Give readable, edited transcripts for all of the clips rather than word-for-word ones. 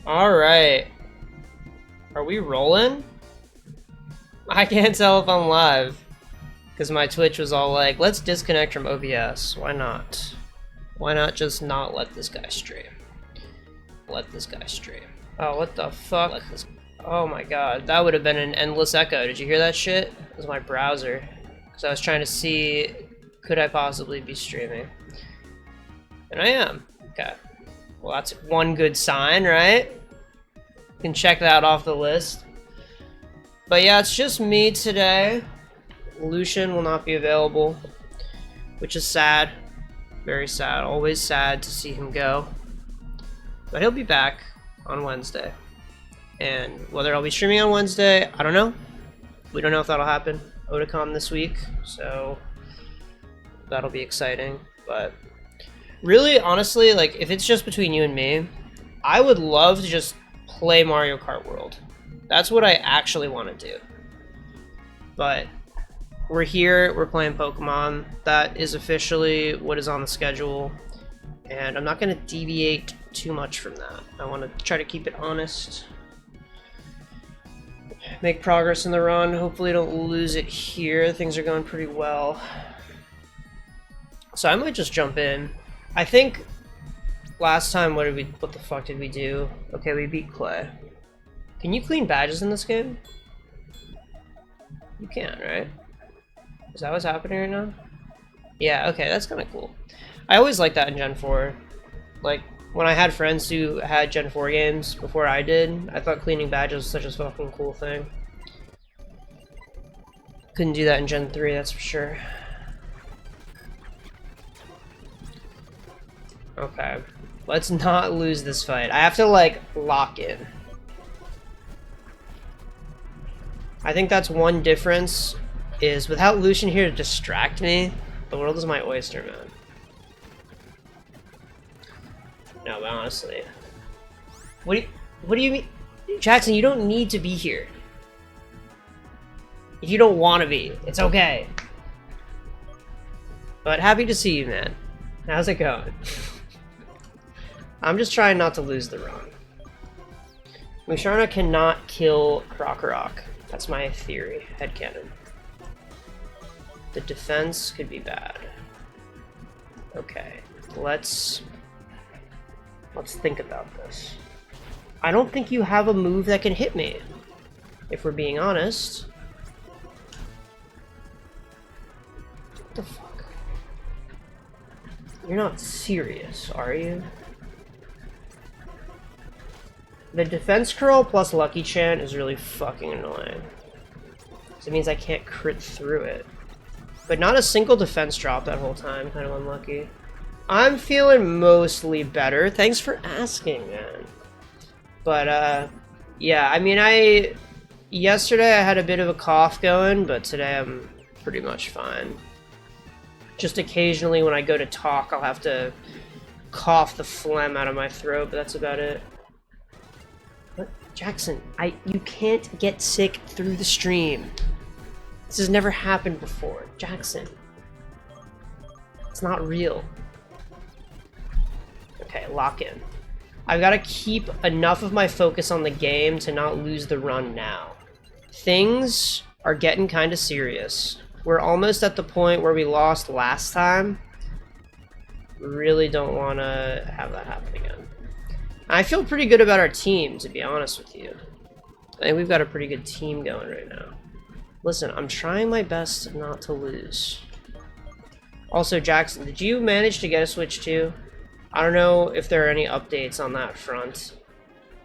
Alright. Are we rolling? I can't tell if I'm live. Because my Twitch was all like, let's disconnect from OBS. Why not? Why not just not let this guy stream? Let this guy stream. Oh, what the fuck? Oh my god, that would have been an endless echo. Did you hear that shit? It was my browser. Because I was trying to see, could I possibly be streaming? And I am. Okay. Well, that's one good sign, right? You can check that off the list. But yeah, it's just me today. Lucian will not be available, which is sad. Very sad. Always sad to see him go. But he'll be back on Wednesday. And whether I'll be streaming on Wednesday, I don't know. We don't know if that'll happen. Otakon this week, so that'll be exciting. But really, honestly, like, if it's just between you and me, I would love to just play Mario Kart World. That's what I actually want to do. But we're here, we're playing Pokemon. That is officially what is on the schedule. And I'm not going to deviate too much from that. I want to try to keep it honest. Make progress in the run. Hopefully don't lose it here. Things are going pretty well. So I might just jump in. I think last time, what the fuck did we do? Okay, we beat Clay. Can you clean badges in this game? You can, right? Is that what's happening right now? Yeah, okay, that's kind of cool. I always liked that in Gen 4. Like, when I had friends who had Gen 4 games before I did, I thought cleaning badges was such a fucking cool thing. Couldn't do that in Gen 3, that's for sure. Okay, let's not lose this fight. I have to, like, lock in. I think that's one difference, is without Lucian here to distract me, the world is my oyster, man. No, but honestly. What do you mean? Jackson, you don't need to be here. If you don't want to be, it's okay. But happy to see you, man. How's it going? I'm just trying not to lose the run. Musharna cannot kill Krokorok. That's my theory. Headcanon. The defense could be bad. Okay, let's think about this. I don't think you have a move that can hit me, if we're being honest. What the fuck? You're not serious, are you? The defense curl plus Lucky Chant is really fucking annoying. So it means I can't crit through it. But not a single defense drop that whole time, kind of unlucky. I'm feeling mostly better. Thanks for asking, man. But, yeah, I mean, yesterday I had a bit of a cough going, but today I'm pretty much fine. Just occasionally when I go to talk, I'll have to cough the phlegm out of my throat, but that's about it. What? Jackson, you can't get sick through the stream. This has never happened before. Jackson. It's not real. Okay, lock in. I've got to keep enough of my focus on the game to not lose the run now. Things are getting kind of serious. We're almost at the point where we lost last time. Really don't want to have that happen again. I feel pretty good about our team, to be honest with you. I think we've got a pretty good team going right now. Listen, I'm trying my best not to lose. Also, Jackson, did you manage to get a Switch 2? I don't know if there are any updates on that front.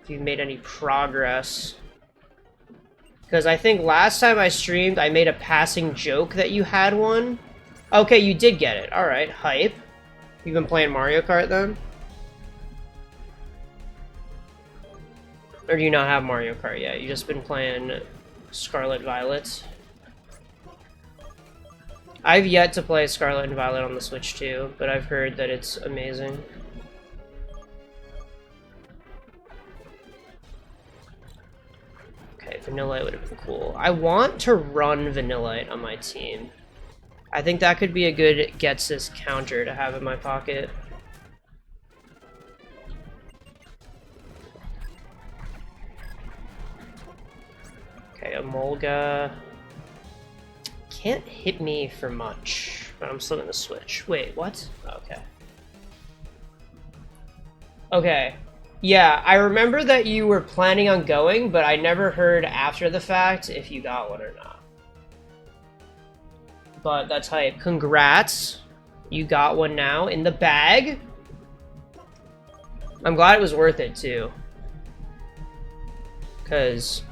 If you've made any progress. Because I think last time I streamed, I made a passing joke that you had one. Okay, you did get it. Alright, hype. You've been playing Mario Kart then? Or do you not have Mario Kart yet? You've just been playing Scarlet Violet? I've yet to play Scarlet and Violet on the Switch too, but I've heard that it's amazing. Okay, Vanillite would have been cool. I want to run Vanillite on my team. I think that could be a good Getsis counter to have in my pocket. Emolga can't hit me for much, but I'm still gonna switch. Wait, what? Okay. Okay. Yeah, I remember that you were planning on going, but I never heard after the fact if you got one or not. But that's hype. Congrats. You got one now in the bag. I'm glad it was worth it, too. Because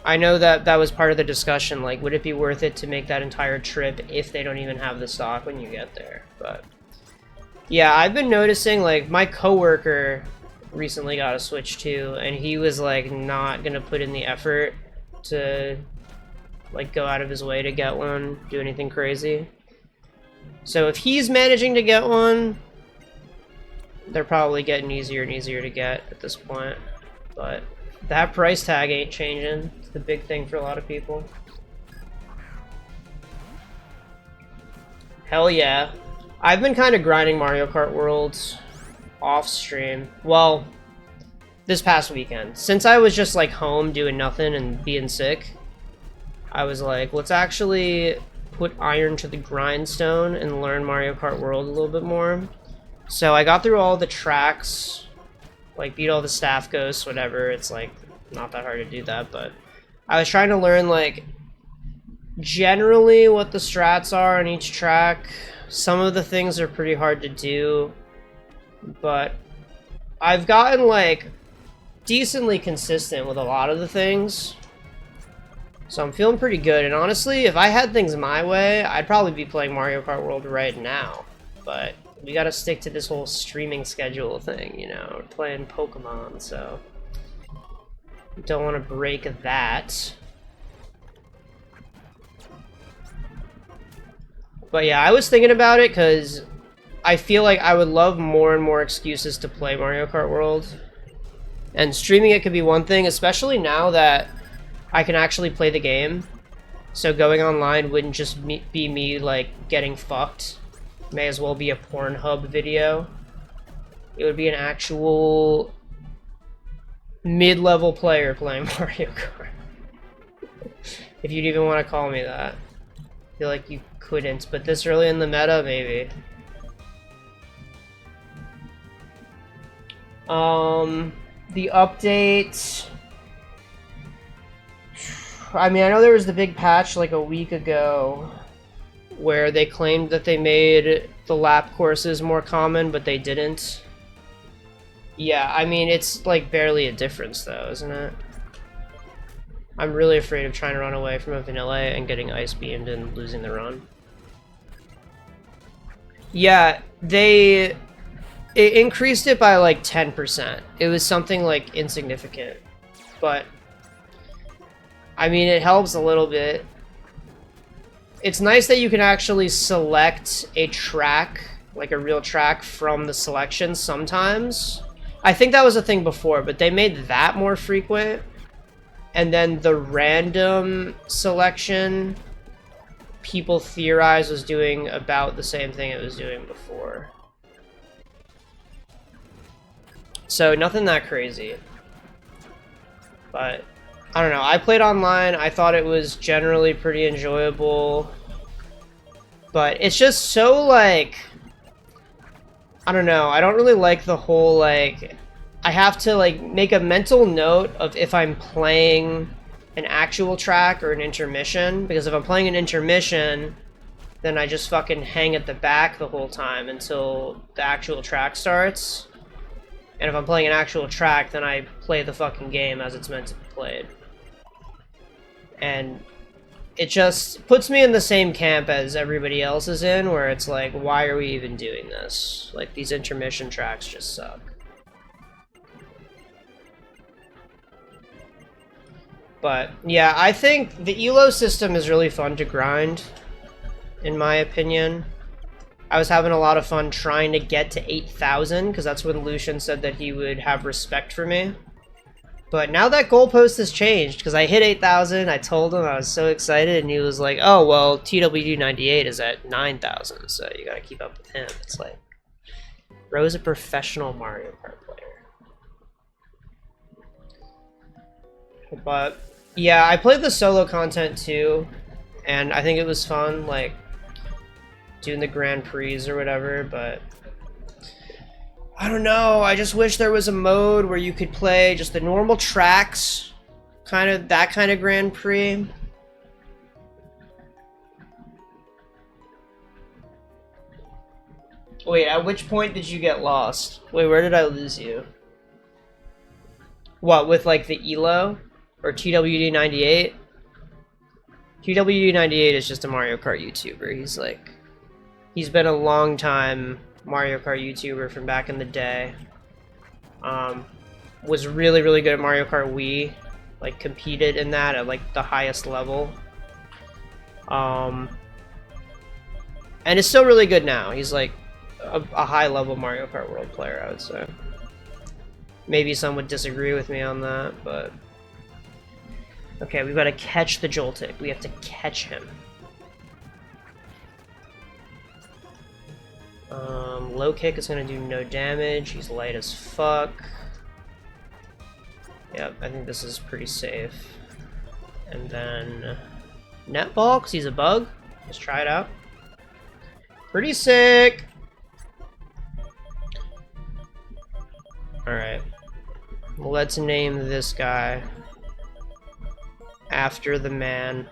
I know that that was part of the discussion. Like, would it be worth it to make that entire trip if they don't even have the stock when you get there? But yeah, I've been noticing, like, my coworker recently got a Switch too, and he was, like, not gonna put in the effort to, like, go out of his way to get one, do anything crazy. So if he's managing to get one, they're probably getting easier and easier to get at this point. But that price tag ain't changing. It's the big thing for a lot of people. Hell yeah. I've been kind of grinding Mario Kart Worlds off stream. Well, this past weekend. Since I was just like home doing nothing and being sick, I was like, let's actually put iron to the grindstone and learn Mario Kart World a little bit more. So I got through all the tracks, like beat all the staff ghosts, whatever. It's like not that hard to do that, but I was trying to learn like generally what the strats are on each track. Some of the things are pretty hard to do, but I've gotten like decently consistent with a lot of the things. So I'm feeling pretty good, and honestly, if I had things my way, I'd probably be playing Mario Kart World right now. But we gotta stick to this whole streaming schedule thing, you know, we're playing Pokemon, so don't want to break that. But yeah, I was thinking about it because I feel like I would love more and more excuses to play Mario Kart World. And streaming it could be one thing, especially now that I can actually play the game. So going online wouldn't just be me, like, getting fucked. May as well be a Pornhub video. It would be an actual mid-level player playing Mario Kart. If you'd even want to call me that. I feel like you couldn't, but this early in the meta, maybe. The update... I mean, I know there was the big patch like a week ago where they claimed that they made the lap courses more common, but they didn't. Yeah, I mean, it's like barely a difference though, isn't it? I'm really afraid of trying to run away from a vanilla and getting ice beamed and losing the run. Yeah, it increased it by like 10%. It was something like insignificant, but I mean, it helps a little bit. It's nice that you can actually select a track, like a real track, from the selection sometimes. I think that was a thing before, but they made that more frequent. And then the random selection, people theorize was doing about the same thing it was doing before. So nothing that crazy. But I don't know, I played online, I thought it was generally pretty enjoyable, but it's just so, like, I don't know, I don't really like the whole, like, I have to, like, make a mental note of if I'm playing an actual track or an intermission, because if I'm playing an intermission, then I just fucking hang at the back the whole time until the actual track starts, and if I'm playing an actual track, then I play the fucking game as it's meant to be played. And it just puts me in the same camp as everybody else is in, where it's like, why are we even doing this? Like, these intermission tracks just suck. But, yeah, I think the ELO system is really fun to grind, in my opinion. I was having a lot of fun trying to get to 8,000, because that's when Lucian said that he would have respect for me. But now that goalpost has changed, because I hit 8,000, I told him, I was so excited, and he was like, oh, well, TWD98 is at 9,000, so you gotta keep up with him. It's like, bro's a professional Mario Kart player. But, Yeah, I played the solo content too, and I think it was fun, like, doing the Grand Prix or whatever, but I don't know, I just wish there was a mode where you could play just the normal tracks, kind of that kind of Grand Prix. Wait, at which point did you get lost? Wait, where did I lose you? What, with like the ELO? Or TWD98? TWD98 is just a Mario Kart YouTuber. He's been a long time Mario Kart YouTuber from back in the day. Was really, really good at Mario Kart Wii. Like, competed in that at like the highest level. And is still really good now. He's like a high-level Mario Kart World player, I would say. Maybe some would disagree with me on that, but... Okay, we've got to catch the Joltik. We have to catch him. Low kick is going to do no damage. He's light as fuck. Yep, I think this is pretty safe. And then... Netball, because he's a bug. Let's try it out. Pretty sick! Alright. Let's name this guy after the man.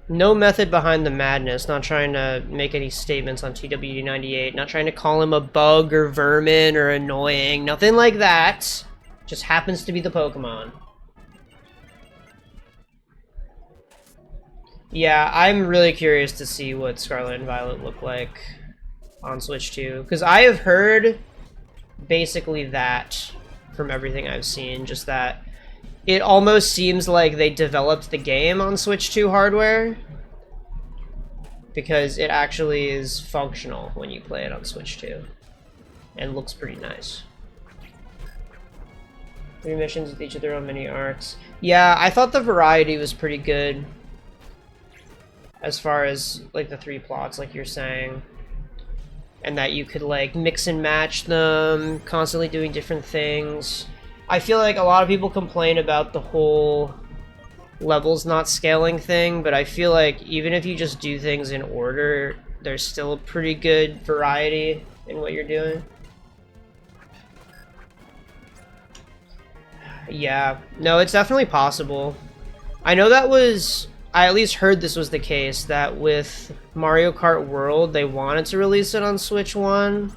No method behind the madness, not trying to make any statements on TWD98, not trying to call him a bug or vermin or annoying, nothing like that. Just happens to be the Pokemon. Yeah, I'm really curious to see what Scarlet and Violet look like on Switch 2, because I have heard basically that from everything I've seen, just that it almost seems like they developed the game on Switch 2 hardware, because it actually is functional when you play it on Switch 2, and looks pretty nice. 3 missions with each of their own mini arcs. Yeah, I thought the variety was pretty good. As far as, like, the 3 plots, like you're saying. And that you could, like, mix and match them, constantly doing different things. I feel like a lot of people complain about the whole levels not scaling thing, but I feel like even if you just do things in order, there's still a pretty good variety in what you're doing. Yeah, no, it's definitely possible. I know that was... I at least heard this was the case, that with Mario Kart World, they wanted to release it on Switch 1,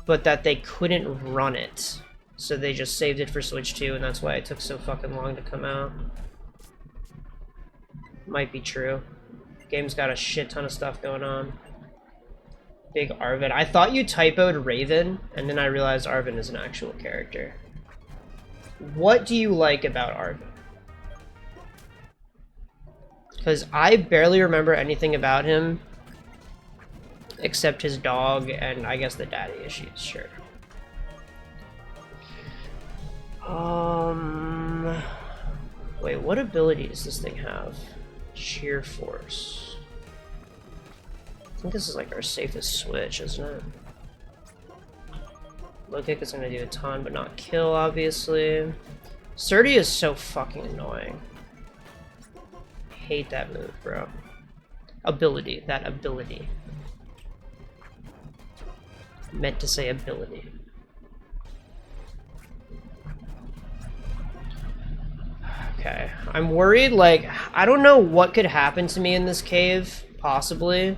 but that they couldn't run it. So they just saved it for Switch 2, and that's why it took so fucking long to come out. Might be true. Game's got a shit ton of stuff going on. Big Arven. I thought you typoed Raven, and then I realized Arven is an actual character. What do you like about Arven? Because I barely remember anything about him except his dog and I guess the daddy issues, sure. Wait, what ability does this thing have? Sheer Force. I think this is like our safest switch, isn't it? Low kick is gonna do a ton, but not kill, obviously. Surdy is so fucking annoying. Hate that move, bro. Ability, that ability. Meant to say ability. Okay, I'm worried, like, I don't know what could happen to me in this cave, possibly,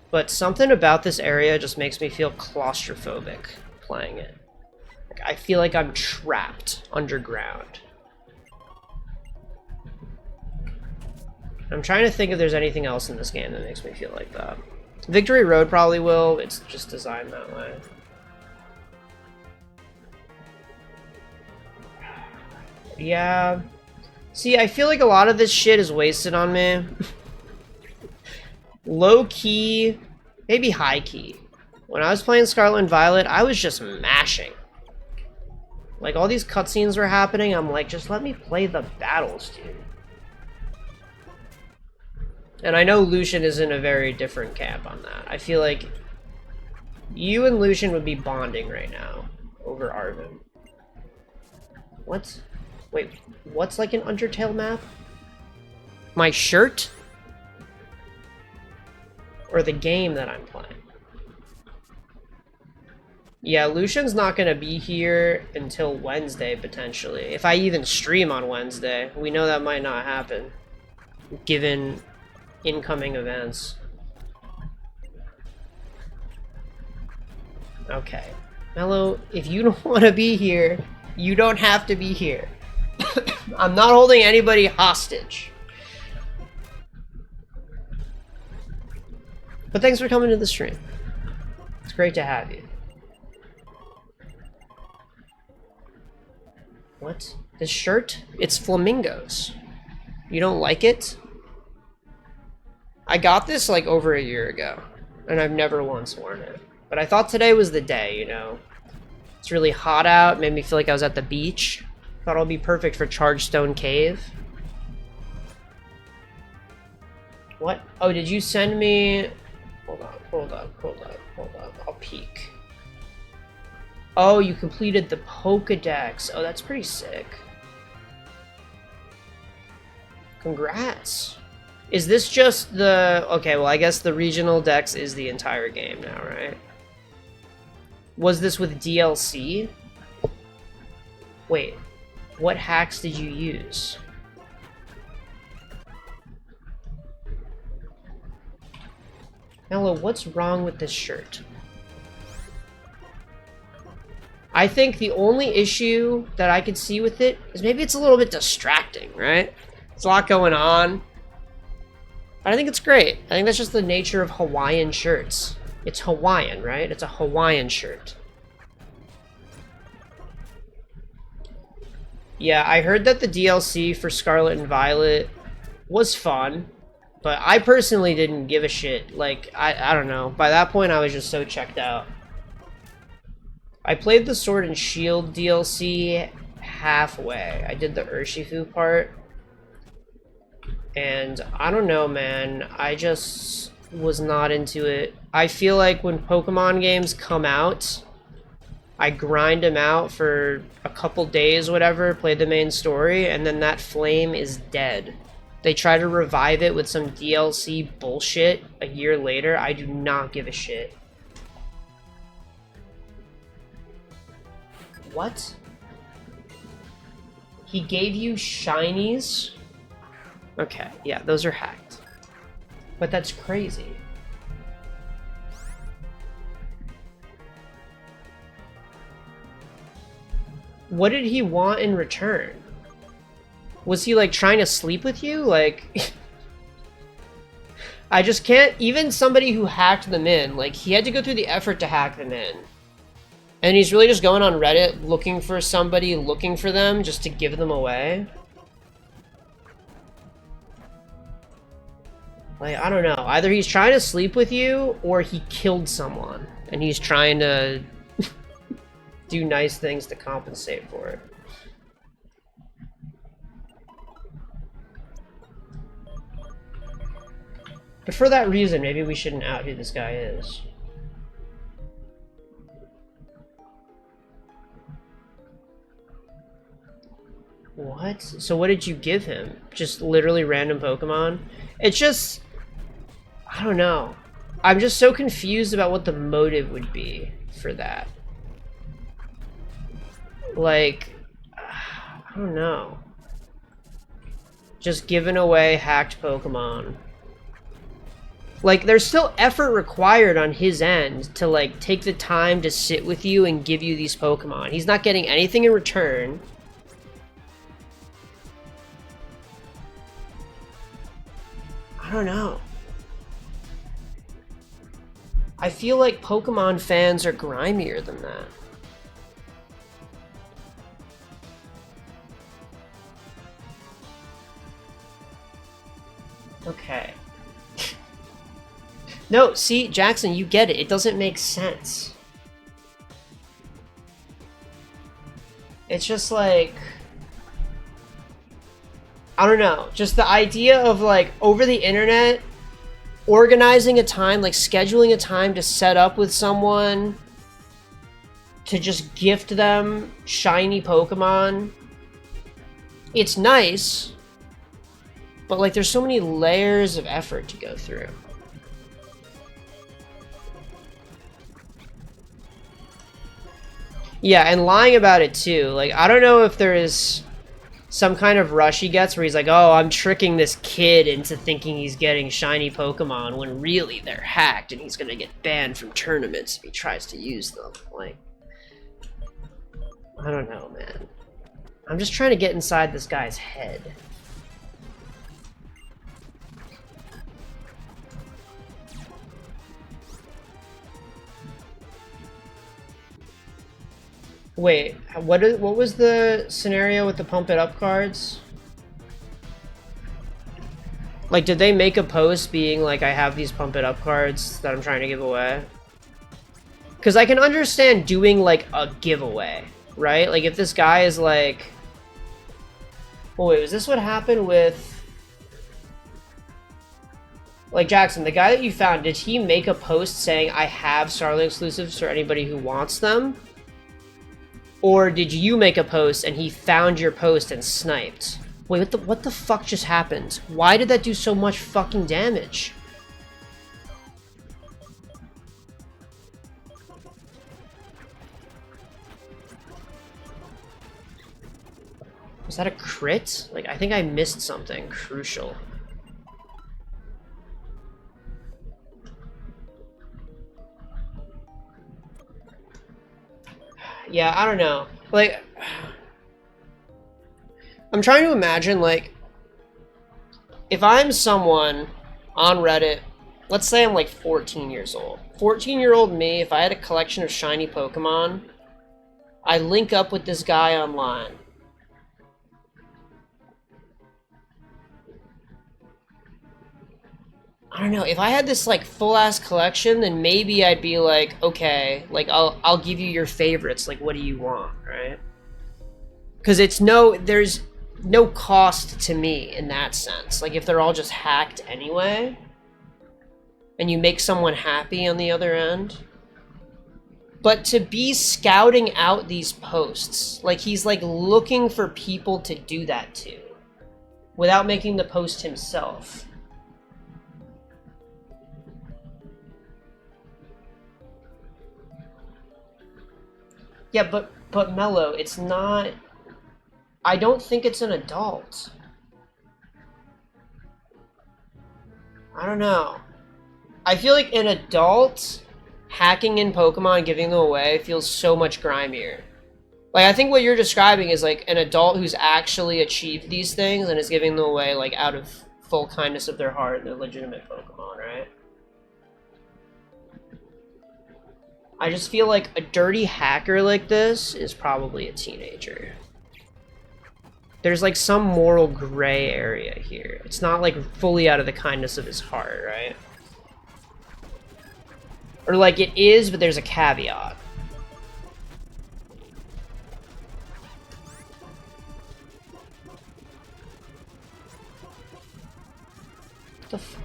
but something about this area just makes me feel claustrophobic playing it. Like, I feel like I'm trapped underground. I'm trying to think if there's anything else in this game that makes me feel like that. Victory Road probably will, it's just designed that way. Yeah. See, I feel like a lot of this shit is wasted on me. Low key, maybe high key. When I was playing Scarlet and Violet, I was just mashing. Like, all these cutscenes were happening, I'm like, just let me play the battles, dude. And I know Lucian is in a very different camp on that. I feel like you and Lucian would be bonding right now over Arvin. What? Wait, what's like an Undertale map? My shirt? Or the game that I'm playing? Yeah, Lucian's not gonna be here until Wednesday, potentially. If I even stream on Wednesday. We know that might not happen, given incoming events. Okay. Mello, if you don't want to be here, you don't have to be here. I'm not holding anybody hostage. But thanks for coming to the stream. It's great to have you. What? This shirt? It's flamingos. You don't like it? I got this like over a year ago, and I've never once worn it. But I thought today was the day, you know? It's really hot out, made me feel like I was at the beach. Thought it'll be perfect for Chargestone Cave. What? Oh, did you send me... Hold on. I'll peek. Oh, you completed the Pokedex. Oh, that's pretty sick. Congrats. Is this just the... Okay, well, I guess the regional dex is the entire game now, right? Was this with DLC? Wait, what hacks did you use? Mello, what's wrong with this shirt? I think the only issue that I could see with it is maybe it's a little bit distracting, right? There's a lot going on. But I think it's great. I think that's just the nature of Hawaiian shirts. It's Hawaiian, right? It's a Hawaiian shirt. Yeah, I heard that the DLC for Scarlet and Violet was fun, but I personally didn't give a shit. Like, I don't know. By that point, I was just so checked out. I played the Sword and Shield DLC halfway. I did the Urshifu part. And I don't know, man. I just was not into it. I feel like when Pokemon games come out, I grind them out for a couple days, whatever, play the main story, and then that flame is dead. They try to revive it with some DLC bullshit a year later. I do not give a shit. What? He gave you shinies? Okay, yeah, those are hacked. But that's crazy. What did he want in return? Was he like trying to sleep with you? Like, I just can't, even somebody who hacked them in, like he had to go through the effort to hack them in. And he's really just going on Reddit looking for somebody looking for them just to give them away. Like, I don't know. Either he's trying to sleep with you or he killed someone and he's trying to do nice things to compensate for it. But for that reason, maybe we shouldn't out who this guy is. What? So what did you give him? Just literally random Pokemon? It's just... I don't know. I'm just so confused about what the motive would be for that. Like... I don't know. Just giving away hacked Pokemon. Like, there's still effort required on his end to, like, take the time to sit with you and give you these Pokemon. He's not getting anything in return. I don't know. I feel like Pokemon fans are grimier than that. Okay. No, see, Jackson, you get it. It doesn't make sense. It's just like... I don't know. Just the idea of, like, over the internet, organizing a time, like, scheduling a time to set up with someone to just gift them shiny Pokemon. It's nice, but like there's so many layers of effort to go through. Yeah, and lying about it too. Like, I don't know if there is some kind of rush he gets where he's like, oh, I'm tricking this kid into thinking he's getting shiny Pokemon when really they're hacked and he's gonna get banned from tournaments if he tries to use them. Like, I don't know, man. I'm just trying to get inside this guy's head. Wait, what was the scenario with the pump it up cards? Like, did they make a post being like, I have these pump it up cards that I'm trying to give away? Because I can understand doing like a giveaway, right? Like if this guy is like, oh wait, was this what happened with, like, Jackson, the guy that you found, did he make a post saying I have Starlink exclusives for anybody who wants them? Or did you make a post and he found your post and sniped? Wait, what the fuck just happened? Why did that do so much fucking damage? Was that a crit? Like, I think I missed something crucial. Yeah, I don't know. Like, I'm trying to imagine, like, if I'm someone on Reddit, let's say I'm like 14 years old. 14-year-old me, if I had a collection of shiny Pokemon, I link up with this guy online. I don't know, if I had this like full-ass collection, then maybe I'd be like, okay, like I'll give you your favorites, like what do you want, right? Because there's no cost to me in that sense. Like if they're all just hacked anyway, and you make someone happy on the other end. But to be scouting out these posts, like he's like looking for people to do that to, without making the post himself. Yeah, but Mello, it's not... I don't think it's an adult. I don't know. I feel like an adult hacking in Pokemon and giving them away feels so much grimier. Like, I think what you're describing is like an adult who's actually achieved these things and is giving them away like out of full kindness of their heart and they're legitimate Pokemon, right? I just feel like a dirty hacker like this is probably a teenager. There's like some moral gray area here. It's not like fully out of the kindness of his heart, right? Or like it is, but there's a caveat. What the fuck?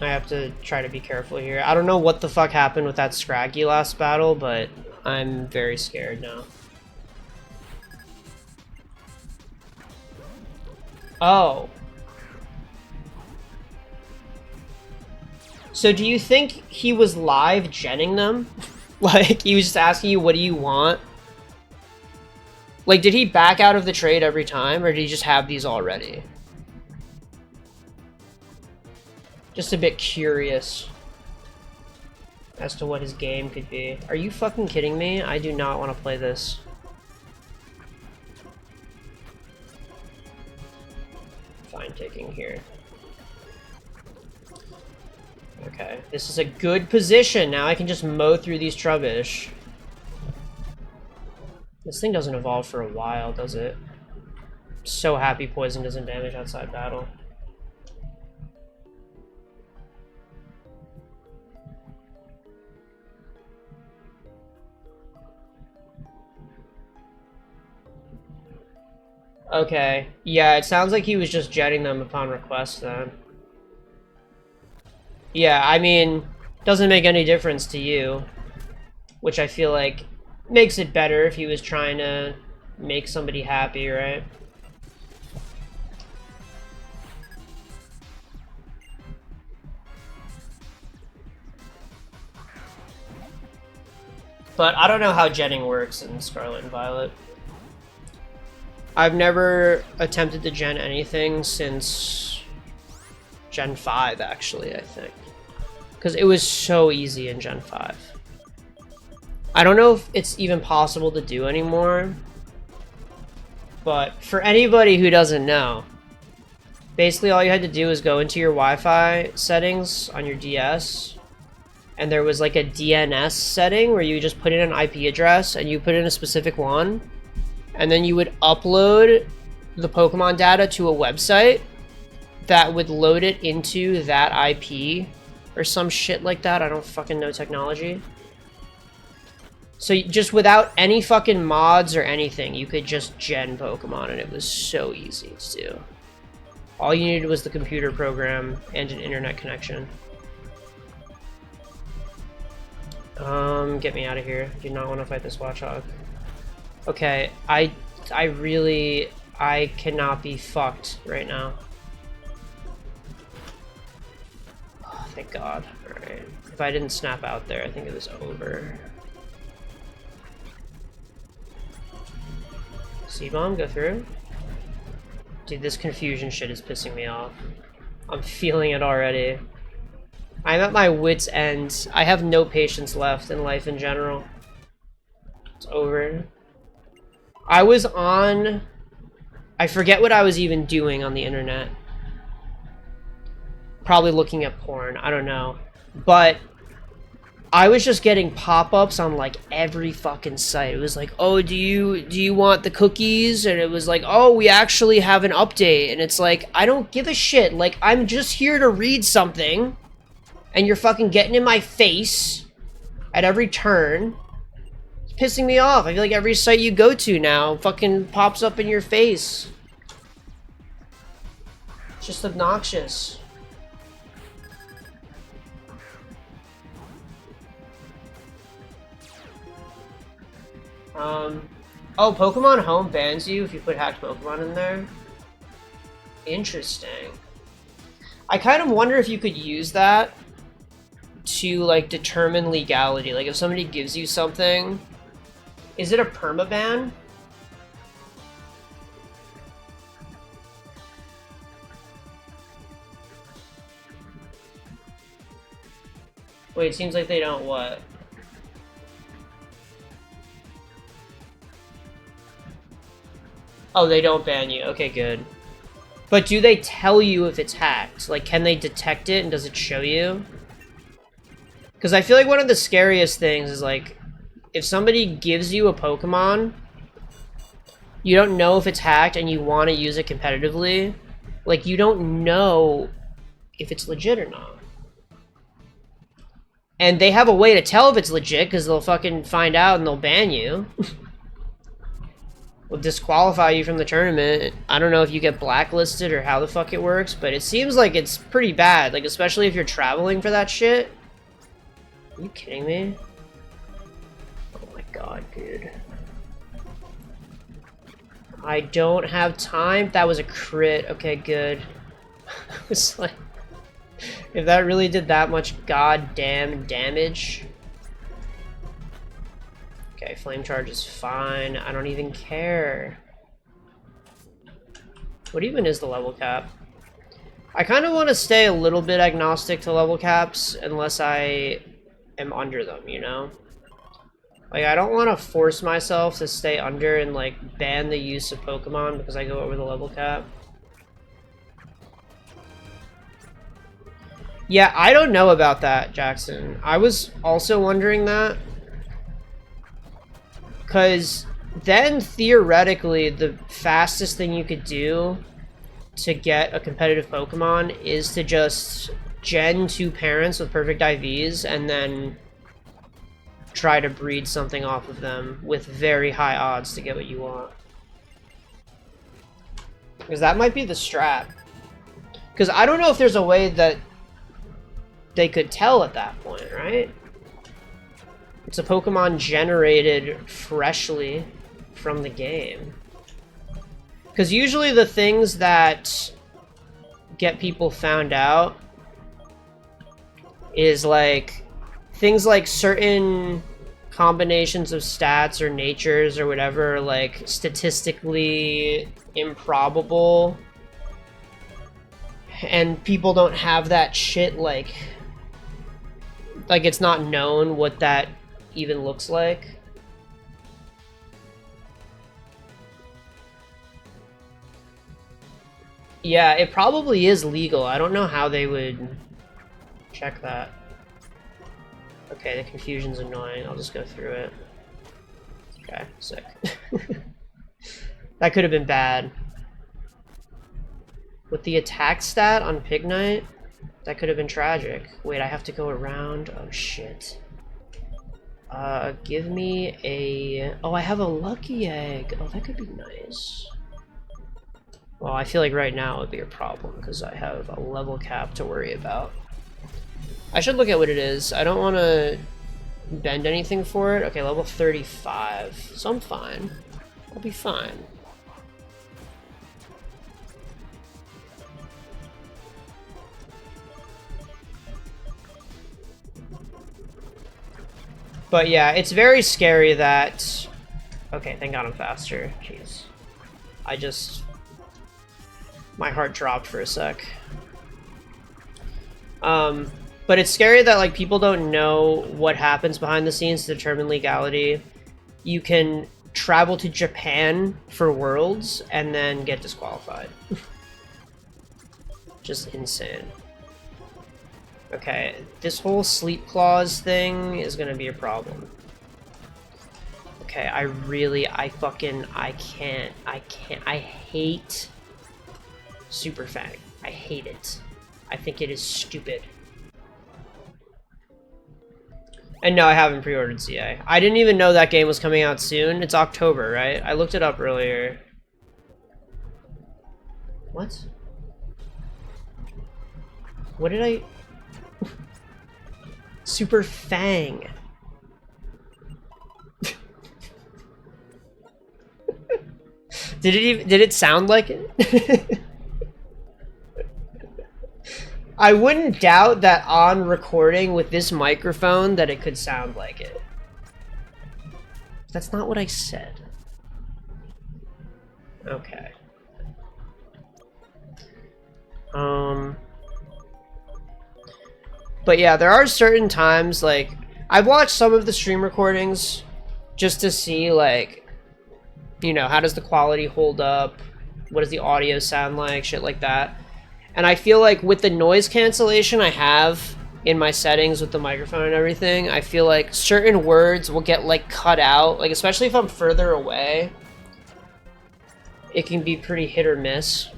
I have to try to be careful here. I don't know what the fuck happened with that Scraggy last battle, but I'm very scared now. Oh. So do you think he was live genning them? Like, he was just asking you, what do you want? Like, did he back out of the trade every time, or did he just have these already? Just a bit curious as to what his game could be. Are you fucking kidding me? I do not want to play this. Fine taking here. Okay, this is a good position. Now I can just mow through these Trubbish. This thing doesn't evolve for a while, does it? So happy Poison doesn't damage outside battle. Okay. Yeah, it sounds like he was just jetting them upon request then. Yeah, I mean, doesn't make any difference to you. Which I feel like makes it better if he was trying to make somebody happy, right? But I don't know how jetting works in Scarlet and Violet. I've never attempted to gen anything since Gen 5, actually, I think. Because it was so easy in Gen 5. I don't know if it's even possible to do anymore. But for anybody who doesn't know, basically all you had to do was go into your Wi-Fi settings on your DS, and there was like a DNS setting where you just put in an IP address and you put in a specific one, and then you would upload the Pokemon data to a website that would load it into that IP or some shit like that. I don't fucking know technology. So just without any fucking mods or anything, you could just gen Pokemon, and it was so easy to do. All you needed was the computer program and an internet connection. Get me out of here. I do not want to fight this Watchog. Okay, I cannot be fucked right now. Oh, thank God. Alright. If I didn't snap out there, I think it was over. C-bomb, go through. Dude, this confusion shit is pissing me off. I'm feeling it already. I'm at my wit's end. I have no patience left in life in general. It's over. I was on... I forget what I was even doing on the internet. Probably looking at porn. I don't know. But I was just getting pop-ups on like every fucking site. It was like, oh, do you want the cookies? And it was like, oh, we actually have an update. And it's like, I don't give a shit. Like, I'm just here to read something, and you're fucking getting in my face at every turn. It's pissing me off. I feel like every site you go to now fucking pops up in your face. It's just obnoxious. Oh, Pokemon Home bans you if you put hacked Pokemon in there? Interesting. I kind of wonder if you could use that to, like, determine legality. Like, if somebody gives you something, is it a permaban? Wait, it seems like they don't what? Oh, they don't ban you. Okay, good. But do they tell you if it's hacked? Like, can they detect it and does it show you? Because I feel like one of the scariest things is, like, if somebody gives you a Pokemon, you don't know if it's hacked and you want to use it competitively, like, you don't know if it's legit or not. And they have a way to tell if it's legit, because they'll fucking find out and they'll ban you. Will disqualify you from the tournament. I don't know if you get blacklisted or how the fuck it works, but it seems like it's pretty bad, like, especially if you're traveling for that shit. Are you kidding me? Oh my god, dude. I don't have time. That was a crit. Okay, good. It's like, if that really did that much goddamn damage. Okay, flame charge is fine. I don't even care. What even is the level cap? I kind of want to stay a little bit agnostic to level caps unless I am under them, you know? Like, I don't want to force myself to stay under and, like, ban the use of Pokemon because I go over the level cap. Yeah, I don't know about that, Jackson. I was also wondering that. Because then, theoretically, the fastest thing you could do to get a competitive Pokemon is to just gen 2 parents with perfect IVs and then try to breed something off of them with very high odds to get what you want. Because that might be the strat. Because I don't know if there's a way that they could tell at that point, right? It's a Pokemon generated freshly from the game. Because usually the things that get people found out is like things like certain combinations of stats or natures or whatever are like statistically improbable, and people don't have that shit like it's not known what that even looks like. Yeah, it probably is legal. I don't know how they would check that. Okay, the confusion's annoying. I'll just go through it. Okay, sick. That could have been bad. With the attack stat on Pignite, that could have been tragic. Wait, I have to go around? Oh, shit. Give me a... Oh, I have a lucky egg. Oh, that could be nice. Well, I feel like right now it would be a problem because I have a level cap to worry about. I should look at what it is. I don't want to bend anything for it. Okay, level 35. So I'm fine. I'll be fine. But yeah, it's very scary that... Okay, thank God I'm faster. Jeez. I just... My heart dropped for a sec. But it's scary that like people don't know what happens behind the scenes to determine legality. You can travel to Japan for Worlds and then get disqualified. Just insane. Okay, this whole sleep clause thing is gonna be a problem. Okay, I hate Super Fang. I hate it. I think it is stupid. And no, I haven't pre-ordered CA. I didn't even know that game was coming out soon. It's October, right? I looked it up earlier. What? What did I... Super Fang. Did it sound like it? I wouldn't doubt that on recording with this microphone that it could sound like it. That's not what I said. Okay. But yeah, there are certain times, like, I've watched some of the stream recordings just to see, like, you know, how does the quality hold up? What does the audio sound like? Shit like that. And I feel like with the noise cancellation I have in my settings with the microphone and everything, I feel like certain words will get, like, cut out. Like, especially if I'm further away, it can be pretty hit or miss.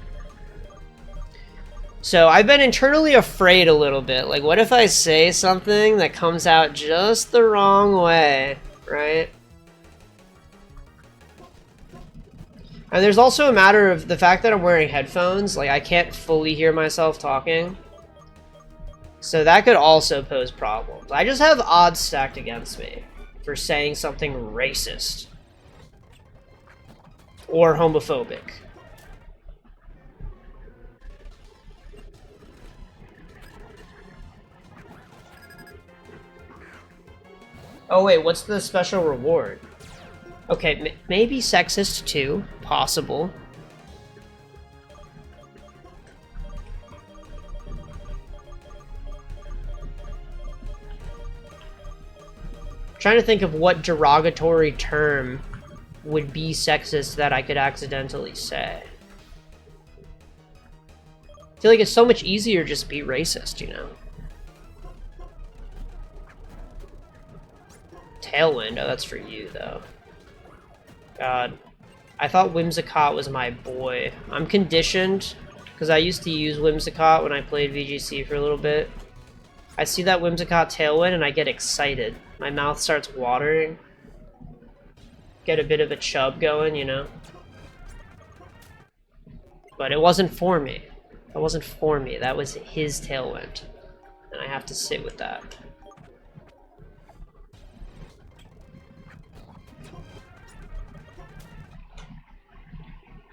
So I've been internally afraid a little bit. Like, what if I say something that comes out just the wrong way, right? And there's also a matter of the fact that I'm wearing headphones. Like, I can't fully hear myself talking. So that could also pose problems. I just have odds stacked against me for saying something racist or homophobic. Oh wait, what's the special reward? Okay, maybe sexist too. Possible. Trying to think of what derogatory term would be sexist that I could accidentally say. I feel like it's so much easier just be racist, you know? Tailwind, oh, that's for you, though. God. I thought Whimsicott was my boy. I'm conditioned, because I used to use Whimsicott when I played VGC for a little bit. I see that Whimsicott Tailwind and I get excited. My mouth starts watering. Get a bit of a chub going, you know? But it wasn't for me. That wasn't for me. That was his Tailwind. And I have to sit with that.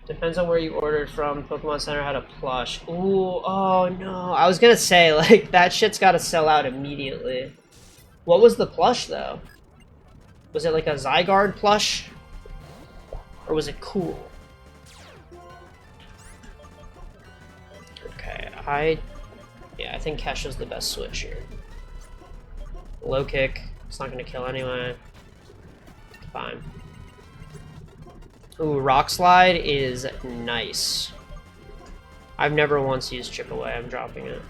Depends on where you ordered from. Pokemon Center had a plush. Ooh, oh no. I was gonna say, like, that shit's gotta sell out immediately. What was the plush, though? Was it like a Zygarde plush? Or was it cool? Okay, I think Kesha's the best switch here. Low kick. It's not gonna kill anyway. Fine. Ooh, Rock Slide is nice. I've never once used Chip Away. I'm dropping it.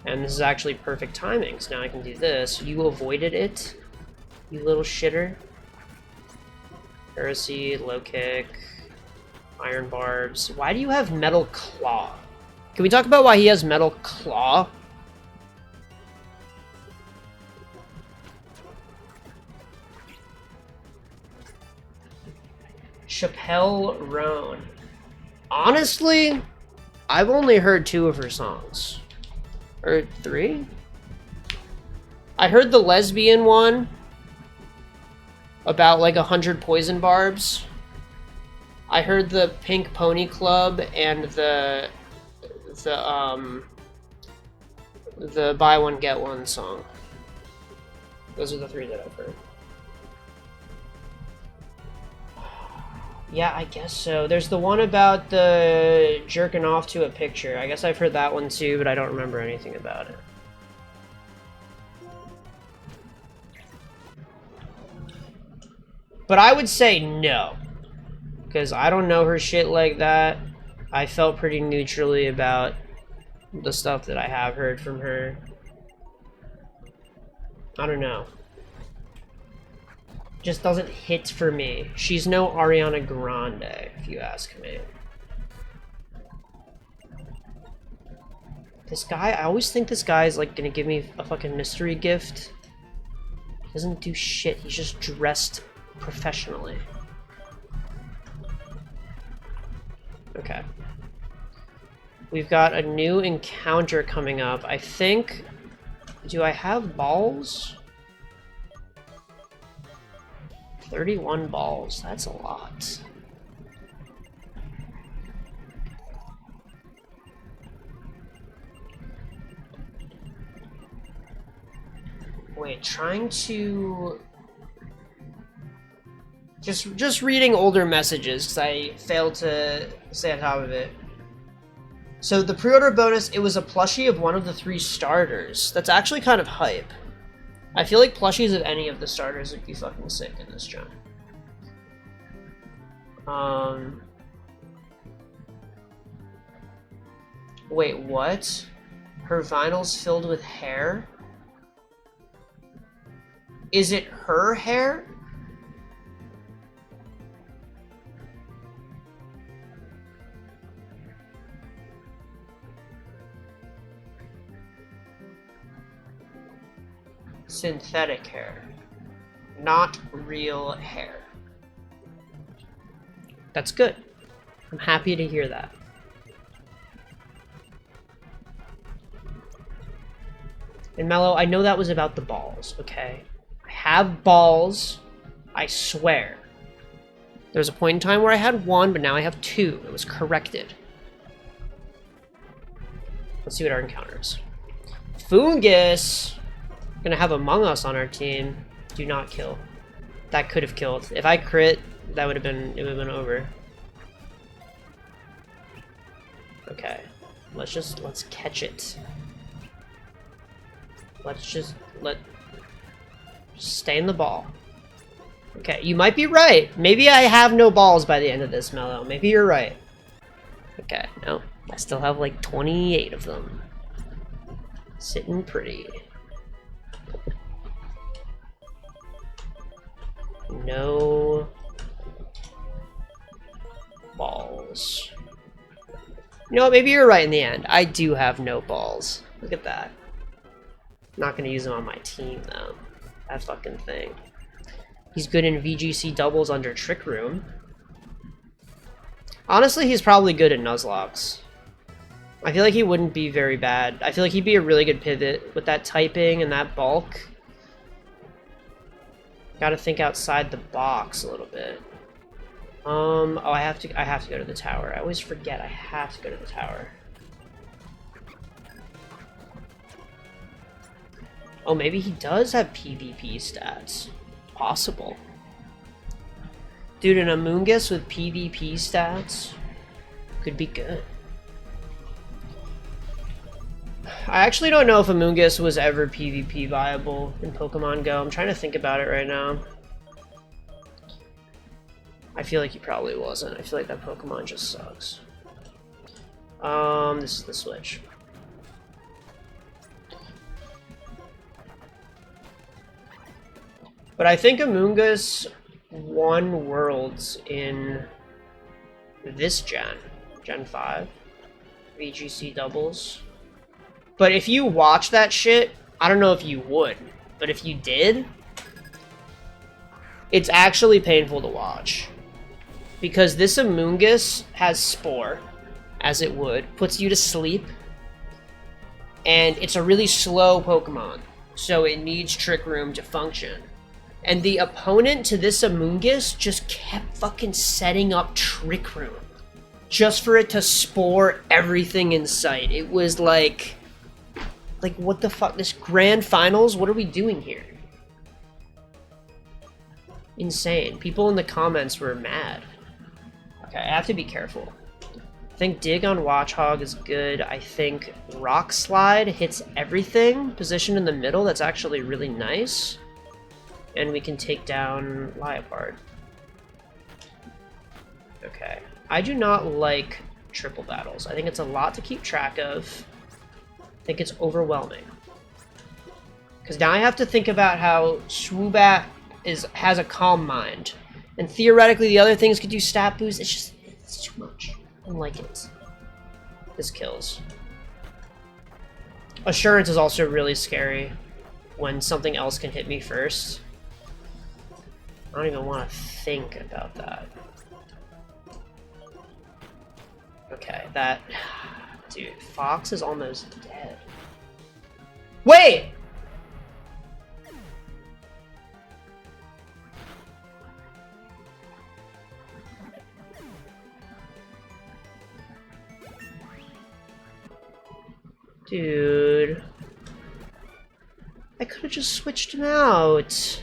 And this is actually perfect timing, so now I can do this. You avoided it, you little shitter. Heresy, low kick, iron barbs. Why do you have Metal Claw? Can we talk about why he has Metal Claw? Chappelle Roan. Honestly, I've only heard 2 of her songs. Or 3? I heard the lesbian one about like 100 poison barbs. I heard the Pink Pony Club and the Buy One Get One song. Those are the 3 that I've heard. Yeah, I guess so. There's the one about the jerking off to a picture. I guess I've heard that one too, but I don't remember anything about it. But I would say no, because I don't know her shit like that. I felt pretty neutrally about the stuff that I have heard from her. I don't know. Just doesn't hit for me. She's no Ariana Grande, if you ask me. This guy, I always think this guy is like gonna give me a fucking mystery gift. He doesn't do shit, he's just dressed professionally. Okay. We've got a new encounter coming up. I think... Do I have balls? 31 balls, that's a lot. Wait, trying to... Just reading older messages, because I failed to stay on top of it. So the pre-order bonus, it was a plushie of one of the 3 starters. That's actually kind of hype. I feel like plushies of any of the starters would be fucking sick in this gen. Wait, what? Her vinyl's filled with hair? Is it her hair? Synthetic hair, not real hair. That's good. I'm happy to hear that. And Mello, I know that was about the balls, okay? I have balls, I swear. There was a point in time where I had 1, but now I have 2. It was corrected. Let's see what our encounter is. Fungus! Gonna have Among Us on our team. Do not kill. That could have killed. If I crit, that would have been, it would have been over. Okay. Let's catch it. Just stay in the ball. Okay, you might be right. Maybe I have no balls by the end of this, Mello. Maybe you're right. Okay, no. I still have like 28 of them. Sitting pretty. No balls. You know what, maybe you're right in the end. I do have no balls. Look at that. Not gonna use him on my team though. That fucking thing. He's good in VGC doubles under Trick Room. Honestly, he's probably good at Nuzlocke. I feel like he wouldn't be very bad. I feel like he'd be a really good pivot with that typing and that bulk. Gotta think outside the box a little bit. Oh, I have to go to the tower. I always forget I have to go to the tower. Oh, maybe he does have PvP stats. Possible. Dude, an Amoonguss with PvP stats could be good. I actually don't know if Amoonguss was ever PvP viable in Pokemon Go. I'm trying to think about it right now. I feel like he probably wasn't. I feel like that Pokemon just sucks. This is the switch. But I think Amoonguss won Worlds in this gen. Gen 5. VGC doubles. But if you watch that shit, I don't know if you would, but if you did, it's actually painful to watch. Because this Amoonguss has Spore, as it would, puts you to sleep, and it's a really slow Pokemon, so it needs Trick Room to function. And the opponent to this Amoonguss just kept fucking setting up Trick Room, just for it to Spore everything in sight. It was like, what the fuck? This grand finals? What are we doing here? Insane. People in the comments were mad. Okay, I have to be careful. I think Dig on Watchog is good. I think Rock Slide hits everything. Positioned in the middle, that's actually really nice. And we can take down Liepard. Okay. I do not like triple battles. I think it's a lot to keep track of. I think it's overwhelming. Because now I have to think about how Swoobat has a calm mind. And theoretically the other things could do stat boost. It's too much. I don't like it. This kills. Assurance is also really scary when something else can hit me first. I don't even want to think about that. Okay, that... Dude, Fox is almost dead. Wait! Dude. I could have just switched him out.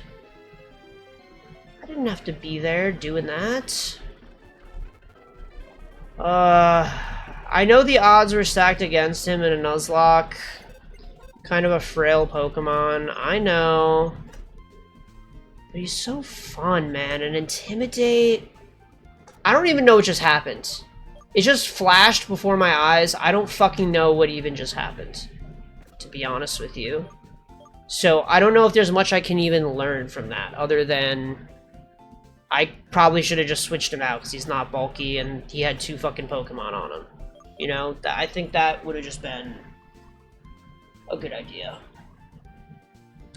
I didn't have to be there doing that. I know the odds were stacked against him in a Nuzlocke. Kind of a frail Pokemon. I know. But he's so fun, man. And Intimidate... I don't even know what just happened. It just flashed before my eyes. I don't fucking know what even just happened, to be honest with you. So I don't know if there's much I can even learn from that, other than I probably should have just switched him out because he's not bulky and he had 2 fucking Pokemon on him. You know, I think that would have just been a good idea.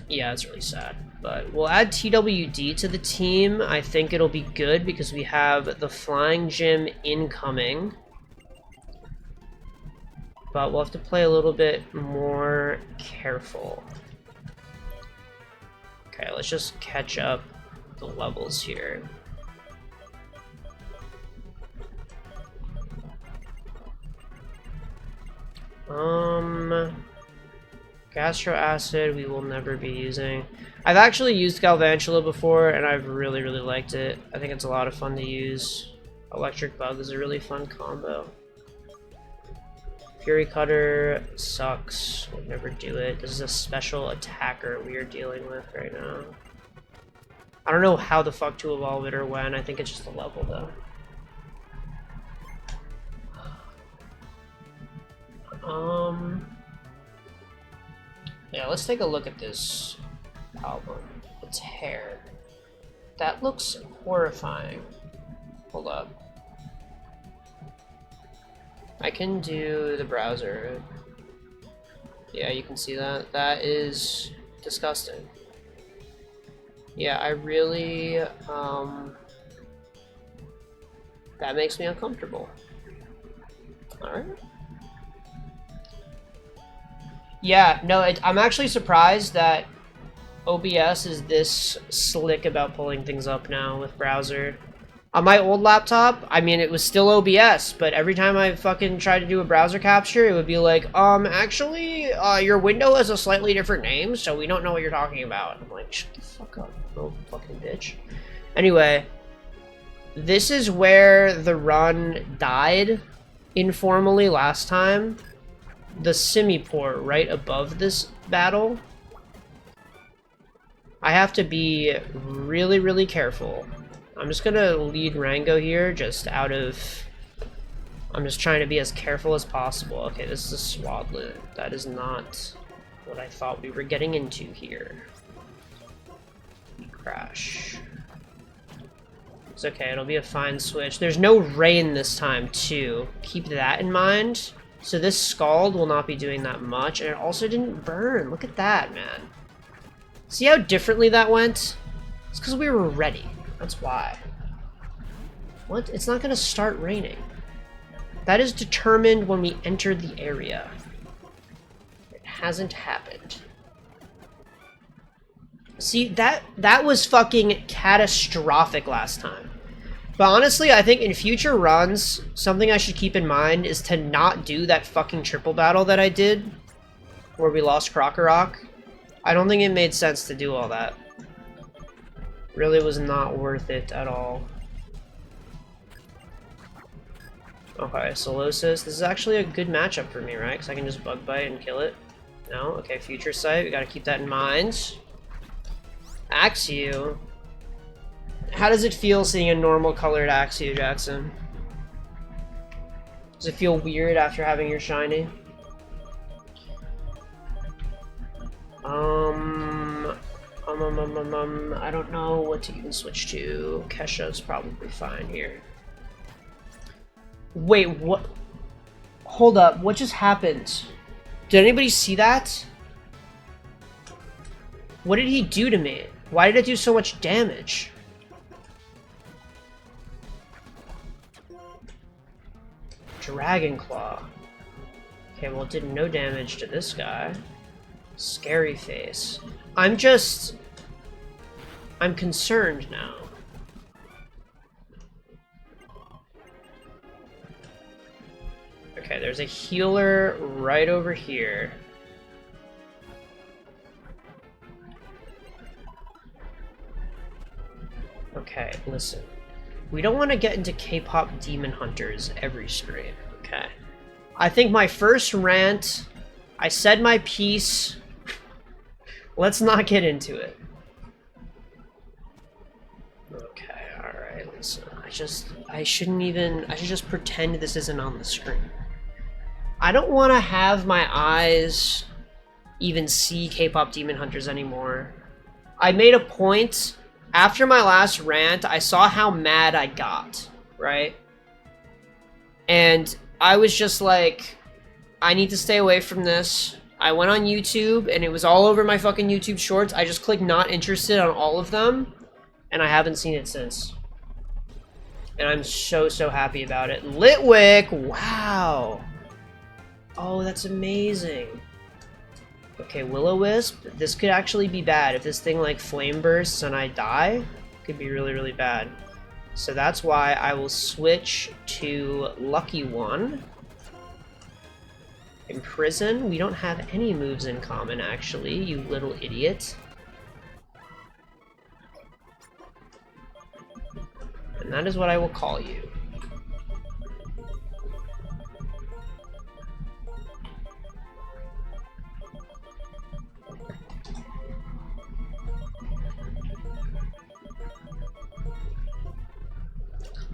Yeah, it's really sad. But we'll add TWD to the team. I think it'll be good because we have the Flying Gym incoming. But we'll have to play a little bit more careful. Okay, let's just catch up the levels here. Gastro Acid we will never be using. I've actually used Galvantula before and I've really liked it. I think it's a lot of fun to use. Electric Bug is a really fun combo. Fury Cutter sucks. We'll never do it. This is a special attacker we are dealing with right now. I don't know how the fuck to evolve it or when. I think it's just a level though. Yeah, let's take a look at this album. Its hair. That looks horrifying. Hold up. I can do the browser. Yeah, you can see that. That is disgusting. Yeah, I really, That makes me uncomfortable. Alright. Yeah, no, I'm actually surprised that OBS is this slick about pulling things up now with browser. On my old laptop, I mean, it was still OBS, but every time I fucking tried to do a browser capture, it would be like, actually, your window has a slightly different name, so we don't know what you're talking about. I'm like, shut the fuck up, little fucking bitch. Anyway, this is where the run died informally last time. The Simi-port right above this battle. I have to be really, really careful. I'm just gonna lead Rango here, just out of... I'm just trying to be as careful as possible. Okay, this is a Swadloon. That is not what I thought we were getting into here. Crash. It's okay, it'll be a fine switch. There's no rain this time, too. Keep that in mind. So this Scald will not be doing that much, and it also didn't burn. Look at that, man. See how differently that went? It's because we were ready. That's why. What? It's not gonna start raining. That is determined when we entered the area. It hasn't happened. See, that was fucking catastrophic last time. But honestly, I think in future runs, something I should keep in mind is to not do that fucking triple battle that I did, where we lost Krokorok. I don't think it made sense to do all that. Really was not worth it at all. Okay, Solosis. This is actually a good matchup for me, right? Because I can just Bug Bite and kill it. No? Okay, Future Sight. We gotta keep that in mind. Axew. How does it feel seeing a normal colored Axew, Jackson? Does it feel weird after having your shiny? I don't know what to even switch to. Kesha's probably fine here. Wait, what? Hold up, what just happened? Did anybody see that? What did he do to me? Why did it do so much damage? Dragon Claw. Okay, well it did no damage to this guy. Scary Face. I'm concerned now. Okay, there's a healer right over here. Okay, listen. We don't want to get into K-pop Demon Hunters every stream, okay? I think my first rant, I said my piece. Let's not get into it. Okay, alright, listen. I should just pretend this isn't on the screen. I don't want to have my eyes even see K-pop Demon Hunters anymore. I made a point, after my last rant, I saw how mad I got, right? And I was just like, I need to stay away from this. I went on YouTube, and it was all over my fucking YouTube shorts. I just clicked not interested on all of them, and I haven't seen it since. And I'm so, so happy about it. Litwick! Wow! Oh, that's amazing. Okay, Will-O-Wisp. This could actually be bad. If this thing, like, flame bursts and I die, it could be really, really bad. So that's why I will switch to Lucky One. Imprison. We don't have any moves in common, actually, you little idiot. And that is what I will call you.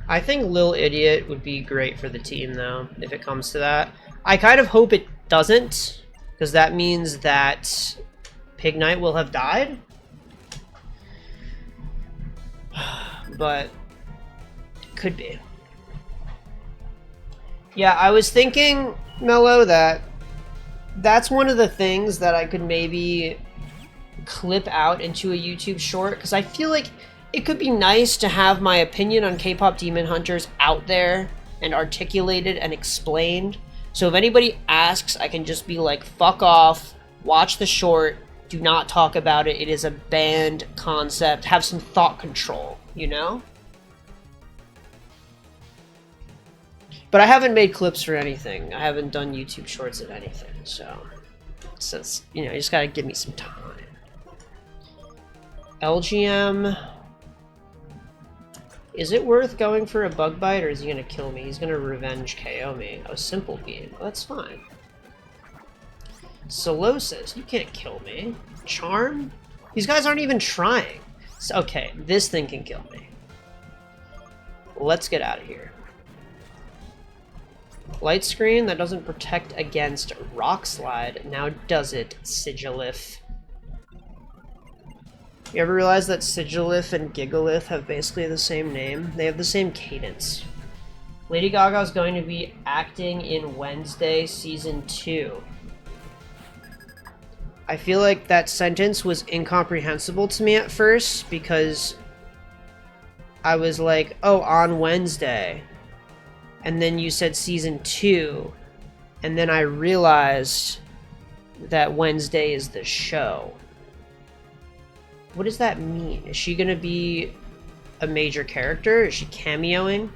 I think Lil Idiot would be great for the team, though, if it comes to that. I kind of hope it doesn't, because that means that Pig Knight will have died. But could be. Yeah, I was thinking, Mello, that that's one of the things that I could maybe clip out into a YouTube short, because I feel like it could be nice to have my opinion on K-pop Demon Hunters out there and articulated and explained. So if anybody asks, I can just be like, fuck off, watch the short, do not talk about it, it is a banned concept, have some thought control, you know? But I haven't made clips for anything. I haven't done YouTube shorts of anything, so it's, you know, you just gotta give me some time. LGM... Is it worth going for a bug bite, or is he gonna kill me? He's gonna revenge KO me. Oh, simple beam. Well, that's fine. Solosis, you can't kill me. Charm? These guys aren't even trying. So, okay, this thing can kill me. Let's get out of here. Light screen that doesn't protect against rock slide. Now does it, Sigilif? You ever realize that Sigilif and Gigalith have basically the same name? They have the same cadence. Lady Gaga is going to be acting in Wednesday Season 2. I feel like that sentence was incomprehensible to me at first because I was like, oh, on Wednesday. And then you said Season 2. And then I realized that Wednesday is the show. What does that mean? Is she gonna be a major character? Is she cameoing?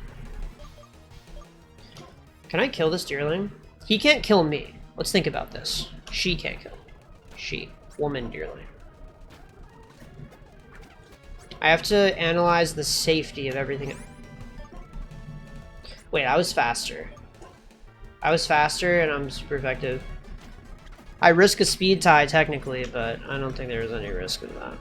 Can I kill this Deerling? He can't kill me. Let's think about this. She can't kill me. She. Woman Deerling. I have to analyze the safety of everything. Wait, I was faster. I was faster and I'm super effective. I risk a speed tie technically, but I don't think there was any risk of that.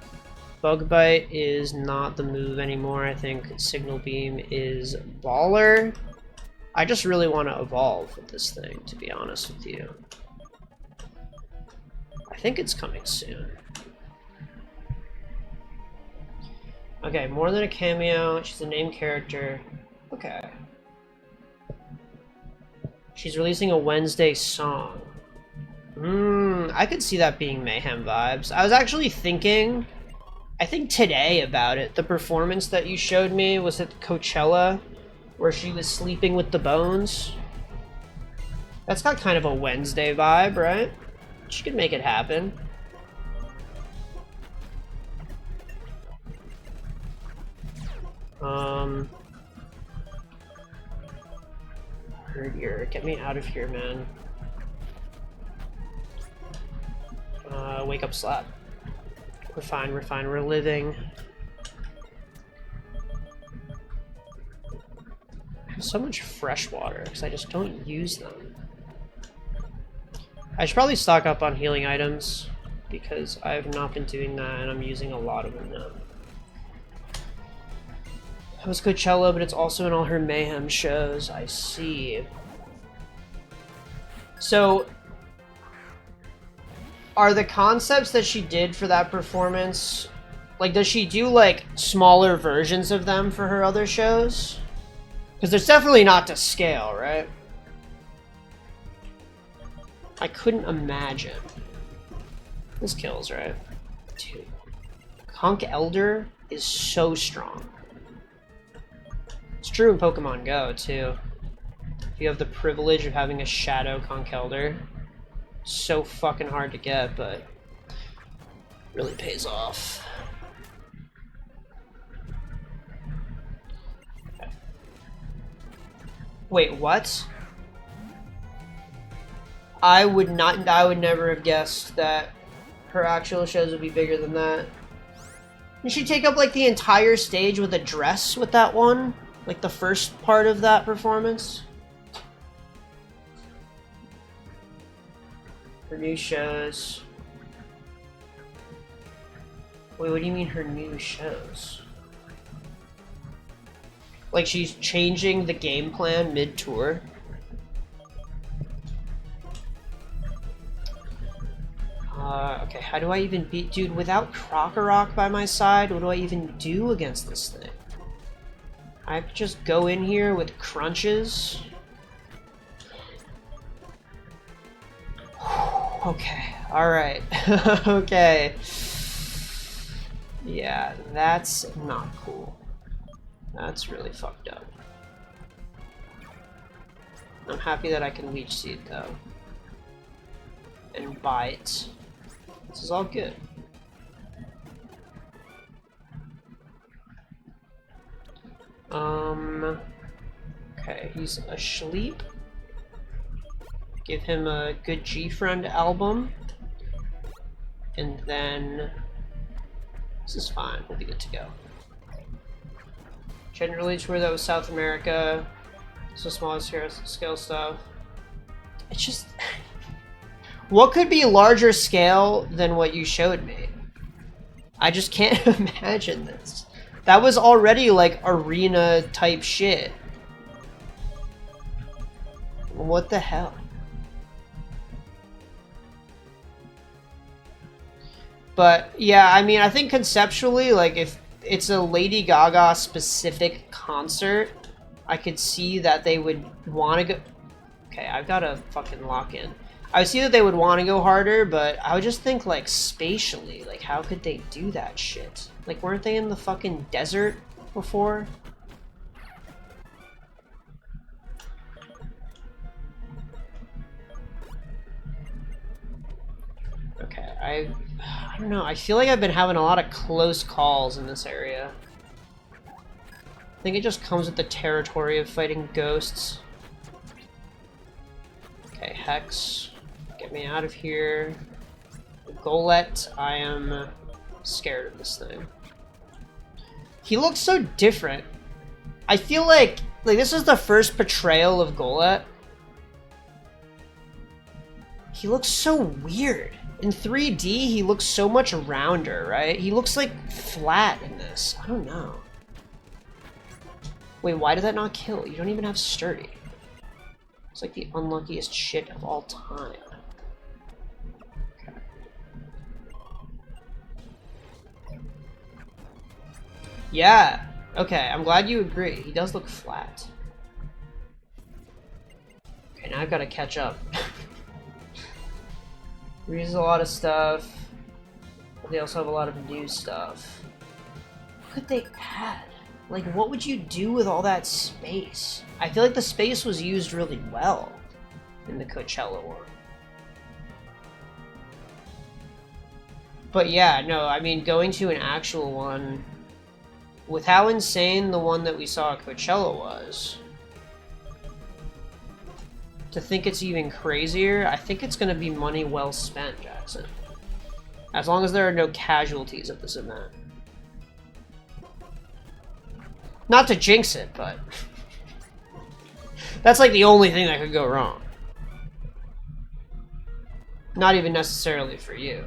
Bug Bite is not the move anymore. I think Signal Beam is baller. I just really want to evolve with this thing, to be honest with you. I think it's coming soon. Okay, more than a cameo. She's a named character. Okay. She's releasing a Wednesday song. I could see that being Mayhem vibes. I was actually thinking... I think today about it. The performance that you showed me was at Coachella, where she was sleeping with the bones. That's got kind of a Wednesday vibe, right? She could make it happen. Herdier, get me out of here, man. Wake up slap. We're fine, we're living. I have so much fresh water, because I just don't use them. I should probably stock up on healing items, because I've not been doing that, and I'm using a lot of them now. That was Coachella, but it's also in all her Mayhem shows. I see. So... are the concepts that she did for that performance, like, does she do, like, smaller versions of them for her other shows? Because there's definitely not to scale, right? I couldn't imagine. This kills, right? Dude. Conk Elder is so strong. It's true in Pokemon Go, too. If you have the privilege of having a Shadow Conk Elder, so fucking hard to get, but really pays off. Okay. Wait, what? I would never have guessed that her actual shows would be bigger than that. Did she take up like the entire stage with a dress with that one? Like the first part of that performance? Her new shows. Wait, what do you mean her new shows? Like she's changing the game plan mid-tour? Okay, how do I even beat... Dude, without Krokorok by my side, what do I even do against this thing? I have to just go in here with crunches? Okay, alright. Okay. Yeah, that's not cool. That's really fucked up. I'm happy that I can Leech Seed though. And Bite. This is all good. Okay, he's asleep. Give him a good G-Friend album. And then this is fine, we'll be good to go. Generally to where that was South America. So small scale stuff. It's just what could be larger scale than what you showed me? I just can't imagine this. That was already like arena type shit. What the hell? But yeah, I mean, I think conceptually, like if it's a Lady Gaga specific concert, I could see that they would want to go. Okay, I've got to fucking lock in. I would see that they would want to go harder, but I would just think like spatially, like how could they do that shit? Like weren't they in the fucking desert before? Okay, I don't know. I feel like I've been having a lot of close calls in this area. I think it just comes with the territory of fighting ghosts. Okay, Hex, get me out of here. Golett, I am scared of this thing. He looks so different. I feel like this is the first portrayal of Golett. He looks so weird. In 3D, he looks so much rounder, right? He looks like flat in this. I don't know. Wait, why did that not kill? You don't even have sturdy. It's like the unluckiest shit of all time. Okay. Yeah. Okay, I'm glad you agree. He does look flat. Okay, now I've got to catch up. We use a lot of stuff. They also have a lot of new stuff. What could they add? Like, what would you do with all that space? I feel like the space was used really well in the Coachella one. But yeah, no, I mean, going to an actual one, with how insane the one that we saw at Coachella was, to think it's even crazier, I think it's going to be money well spent, Jackson. As long as there are no casualties at this event. Not to jinx it, but that's like the only thing that could go wrong. Not even necessarily for you.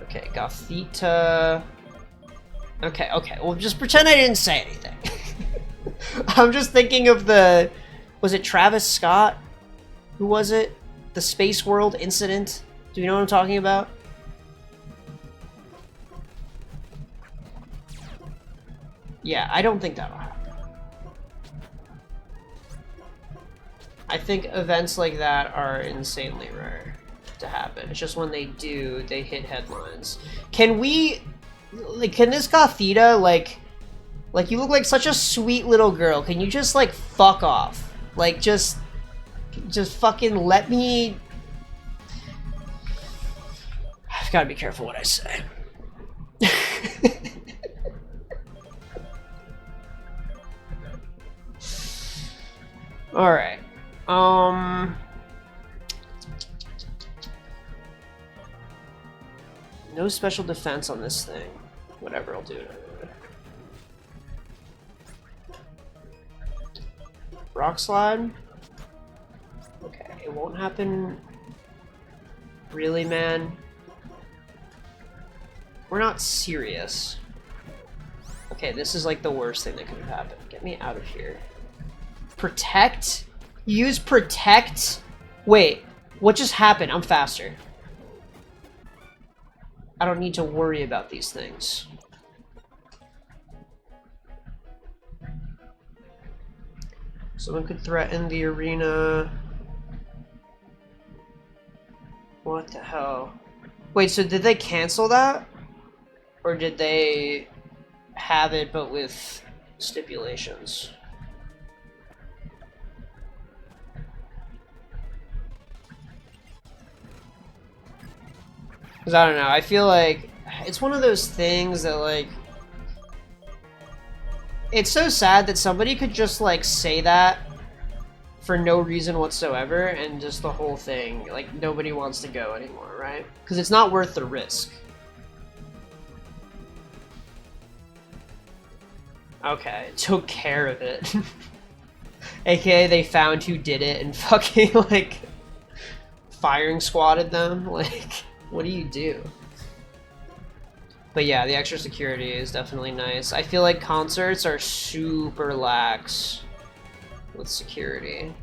Okay, Gothita. Okay, well just pretend I didn't say anything. I'm just thinking of the... Was it Travis Scott? Who was it? The Space World incident? Do you know what I'm talking about? Yeah, I don't think that'll happen. I think events like that are insanely rare to happen. It's just when they do, they hit headlines. Can we... Like, can this Gothita, like, you look like such a sweet little girl. Can you just, like, fuck off? Like, just fucking let me... I've got to be careful what I say. Alright. No special defense on this thing. Whatever, I'll do it anyway. Rock Slide? Okay, it won't happen. Really, man? We're not serious. Okay, this is like the worst thing that could have happened. Get me out of here. Protect? Use Protect? Wait, what just happened? I'm faster. I don't need to worry about these things. Someone could threaten the arena. What the hell? Wait, so did they cancel that? Or did they have it but with stipulations? Because I don't know, I feel like it's one of those things that, like, it's so sad that somebody could just, like, say that for no reason whatsoever, and just the whole thing, like, nobody wants to go anymore, right? Because it's not worth the risk. Okay, took care of it. AKA they found who did it and fucking, like, firing squatted them. Like, what do you do? But yeah, the extra security is definitely nice. I feel like concerts are super lax with security.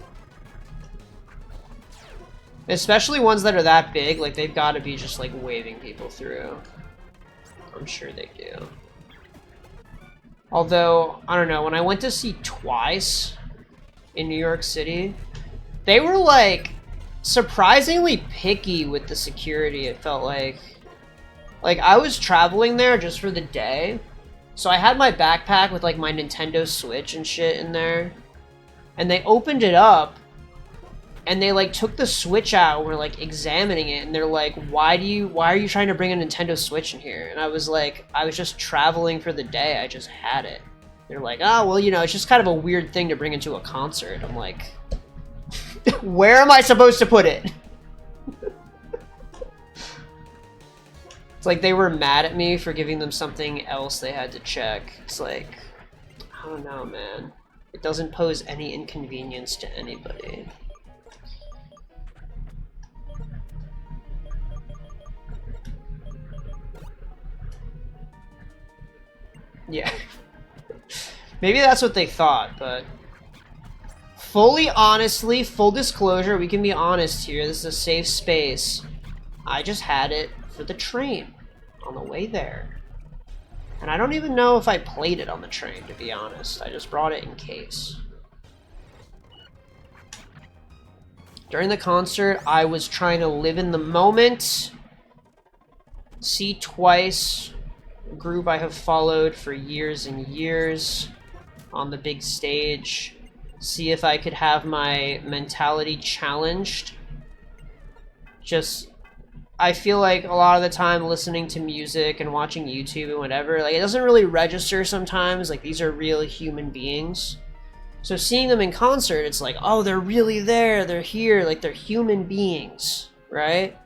Especially ones that are that big, like, they've got to be just, like, waving people through. I'm sure they do. Although, I don't know, when I went to see Twice in New York City, they were, like, surprisingly picky with the security, it felt like. Like, I was traveling there just for the day, so I had my backpack with, like, my Nintendo Switch and shit in there, and they opened it up, and they, like, took the Switch out and were, like, examining it, and they're like, why are you trying to bring a Nintendo Switch in here? And I was like, I was just traveling for the day, I just had it. They're like, oh, well, you know, it's just kind of a weird thing to bring into a concert. I'm like, where am I supposed to put it? It's like they were mad at me for giving them something else they had to check. It's like, I don't know, man. It doesn't pose any inconvenience to anybody. Yeah. Maybe that's what they thought, but fully honestly, full disclosure, we can be honest here. This is a safe space. I just had it for the train on the way there. And I don't even know if I played it on the train, to be honest. I just brought it in case. During the concert, I was trying to live in the moment. See Twice, a group I have followed for years and years on the big stage. See if I could have my mentality challenged. Just, I feel like a lot of the time listening to music and watching YouTube and whatever, like, it doesn't really register sometimes, like, these are real human beings. So seeing them in concert, it's like, oh, they're really there, they're here, like, they're human beings, right?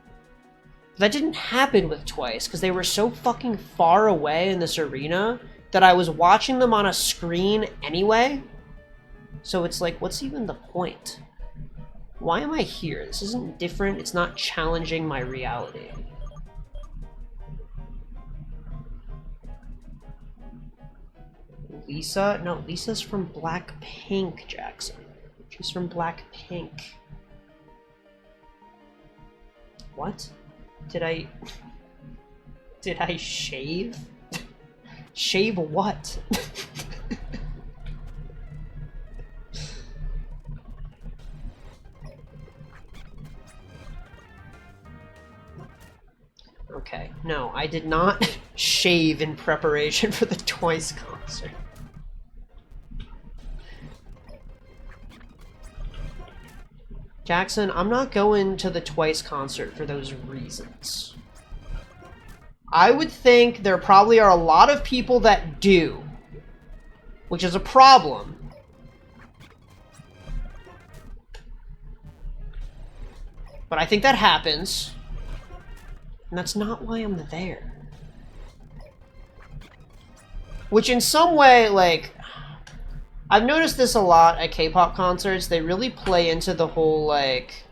But that didn't happen with Twice, because they were so fucking far away in this arena that I was watching them on a screen anyway. So it's like, what's even the point? Why am I here? This isn't different. It's not challenging my reality. Lisa? No, Lisa's from Blackpink, Jackson. She's from Blackpink. What? Did I shave? Shave what? Okay, no, I did not shave in preparation for the Twice concert. Jackson, I'm not going to the Twice concert for those reasons. I would think there probably are a lot of people that do, which is a problem. But I think that happens. And that's not why I'm there. Which in some way, like, I've noticed this a lot at K-pop concerts. They really play into the whole, like,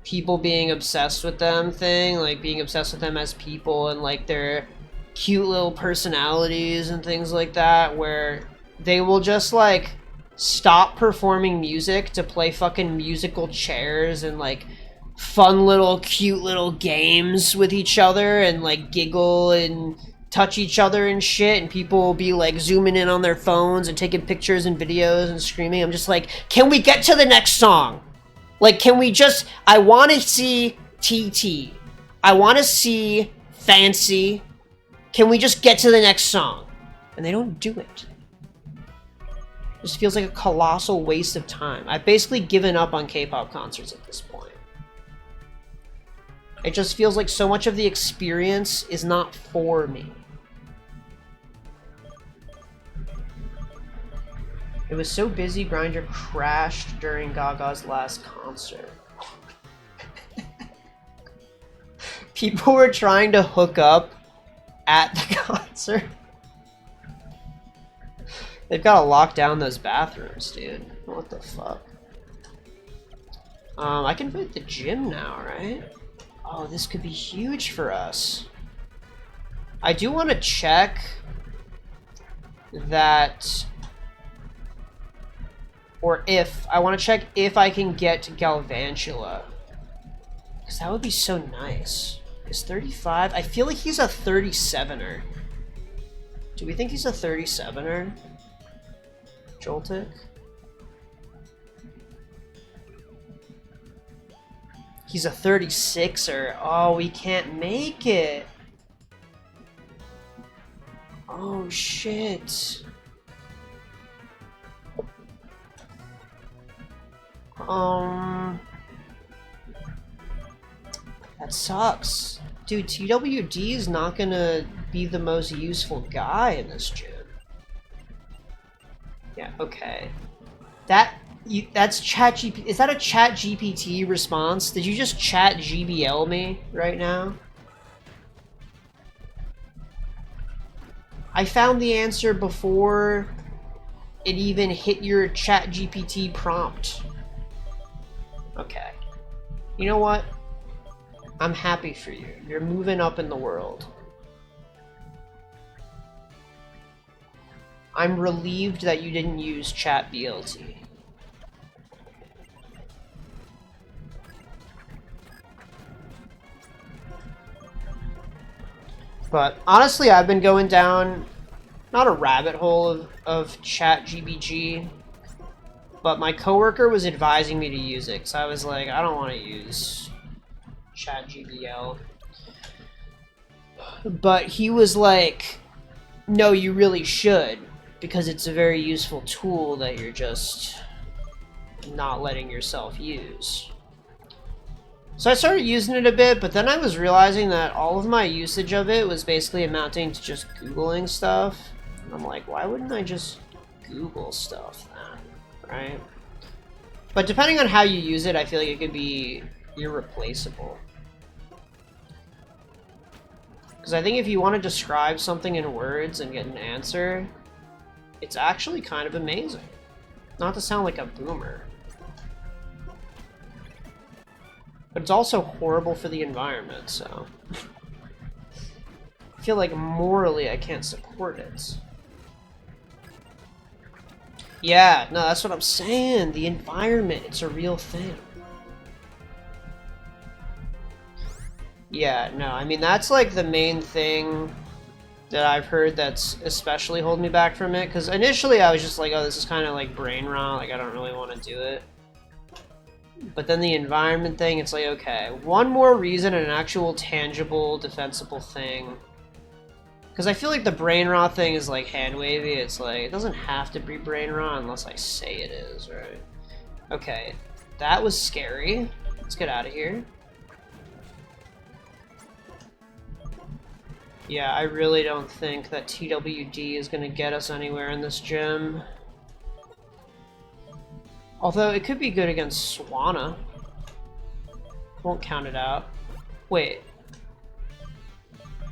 people being obsessed with them thing. Like, being obsessed with them as people and, like, their cute little personalities and things like that. Where they will just, like, stop performing music to play fucking musical chairs and, like, fun little cute little games with each other and, like, giggle and touch each other and shit, and people will be, like, zooming in on their phones and taking pictures and videos and screaming. I'm just like, can we get to the next song? Like, can we just, I want to see TT. I want to see Fancy. Can we just get to the next song? And they don't do it. It just feels like a colossal waste of time. I've basically given up on K-pop concerts at this point. It just feels like so much of the experience is not for me. It was so busy, Grindr crashed during Gaga's last concert. People were trying to hook up at the concert. They've got to lock down those bathrooms, dude. What the fuck? I can fit the gym now, right? Oh, this could be huge for us. I do want to check that... Or if... I want to check if I can get Galvantula. Because that would be so nice. Is 35? I feel like he's a 37er. Do we think he's a 37er? Joltik? He's a 36er. Oh, we can't make it. Oh, shit. That sucks. Dude, TWD is not gonna be the most useful guy in this gym. Yeah, okay. That's ChatGPT. Is that a ChatGPT response? Did you just ChatGBL me right now? I found the answer before it even hit your ChatGPT prompt. Okay. You know what? I'm happy for you. You're moving up in the world. I'm relieved that you didn't use ChatBLT. But honestly, I've been going down, not a rabbit hole of ChatGBG, but my coworker was advising me to use it, so I was like, I don't want to use ChatGBL. But he was like, no, you really should, because it's a very useful tool that you're just not letting yourself use. So I started using it a bit, but then I was realizing that all of my usage of it was basically amounting to just Googling stuff. And I'm like, why wouldn't I just Google stuff then, right? But depending on how you use it, I feel like it could be irreplaceable. Because I think if you want to describe something in words and get an answer, it's actually kind of amazing. Not to sound like a boomer. But it's also horrible for the environment, so... I feel like morally I can't support it. Yeah, no, that's what I'm saying. The environment, it's a real thing. Yeah, no, I mean, that's like the main thing that I've heard that's especially holding me back from it. Because initially I was just like, oh, this is kind of like brain rot, like I don't really want to do it. But then the environment thing, it's like, okay, one more reason and an actual tangible, defensible thing. Because I feel like the brain rot thing is like hand wavy. It's like, it doesn't have to be brain rot unless I say it is, right? Okay, that was scary. Let's get out of here. Yeah, I really don't think that TWD is going to get us anywhere in this gym. Although it could be good against Swanna. Won't count it out. Wait.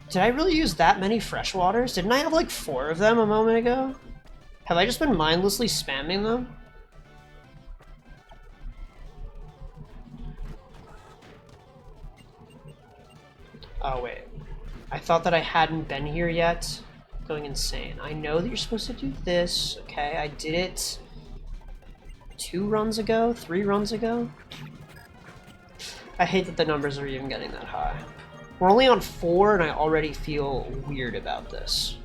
Did I really use that many freshwaters? Didn't I have like 4 of them a moment ago? Have I just been mindlessly spamming them? Oh wait. I thought that I hadn't been here yet. Going insane. I know that you're supposed to do this. Okay, I did it 2 runs ago? 3 runs ago? I hate that the numbers are even getting that high. We're only on 4 and I already feel weird about this.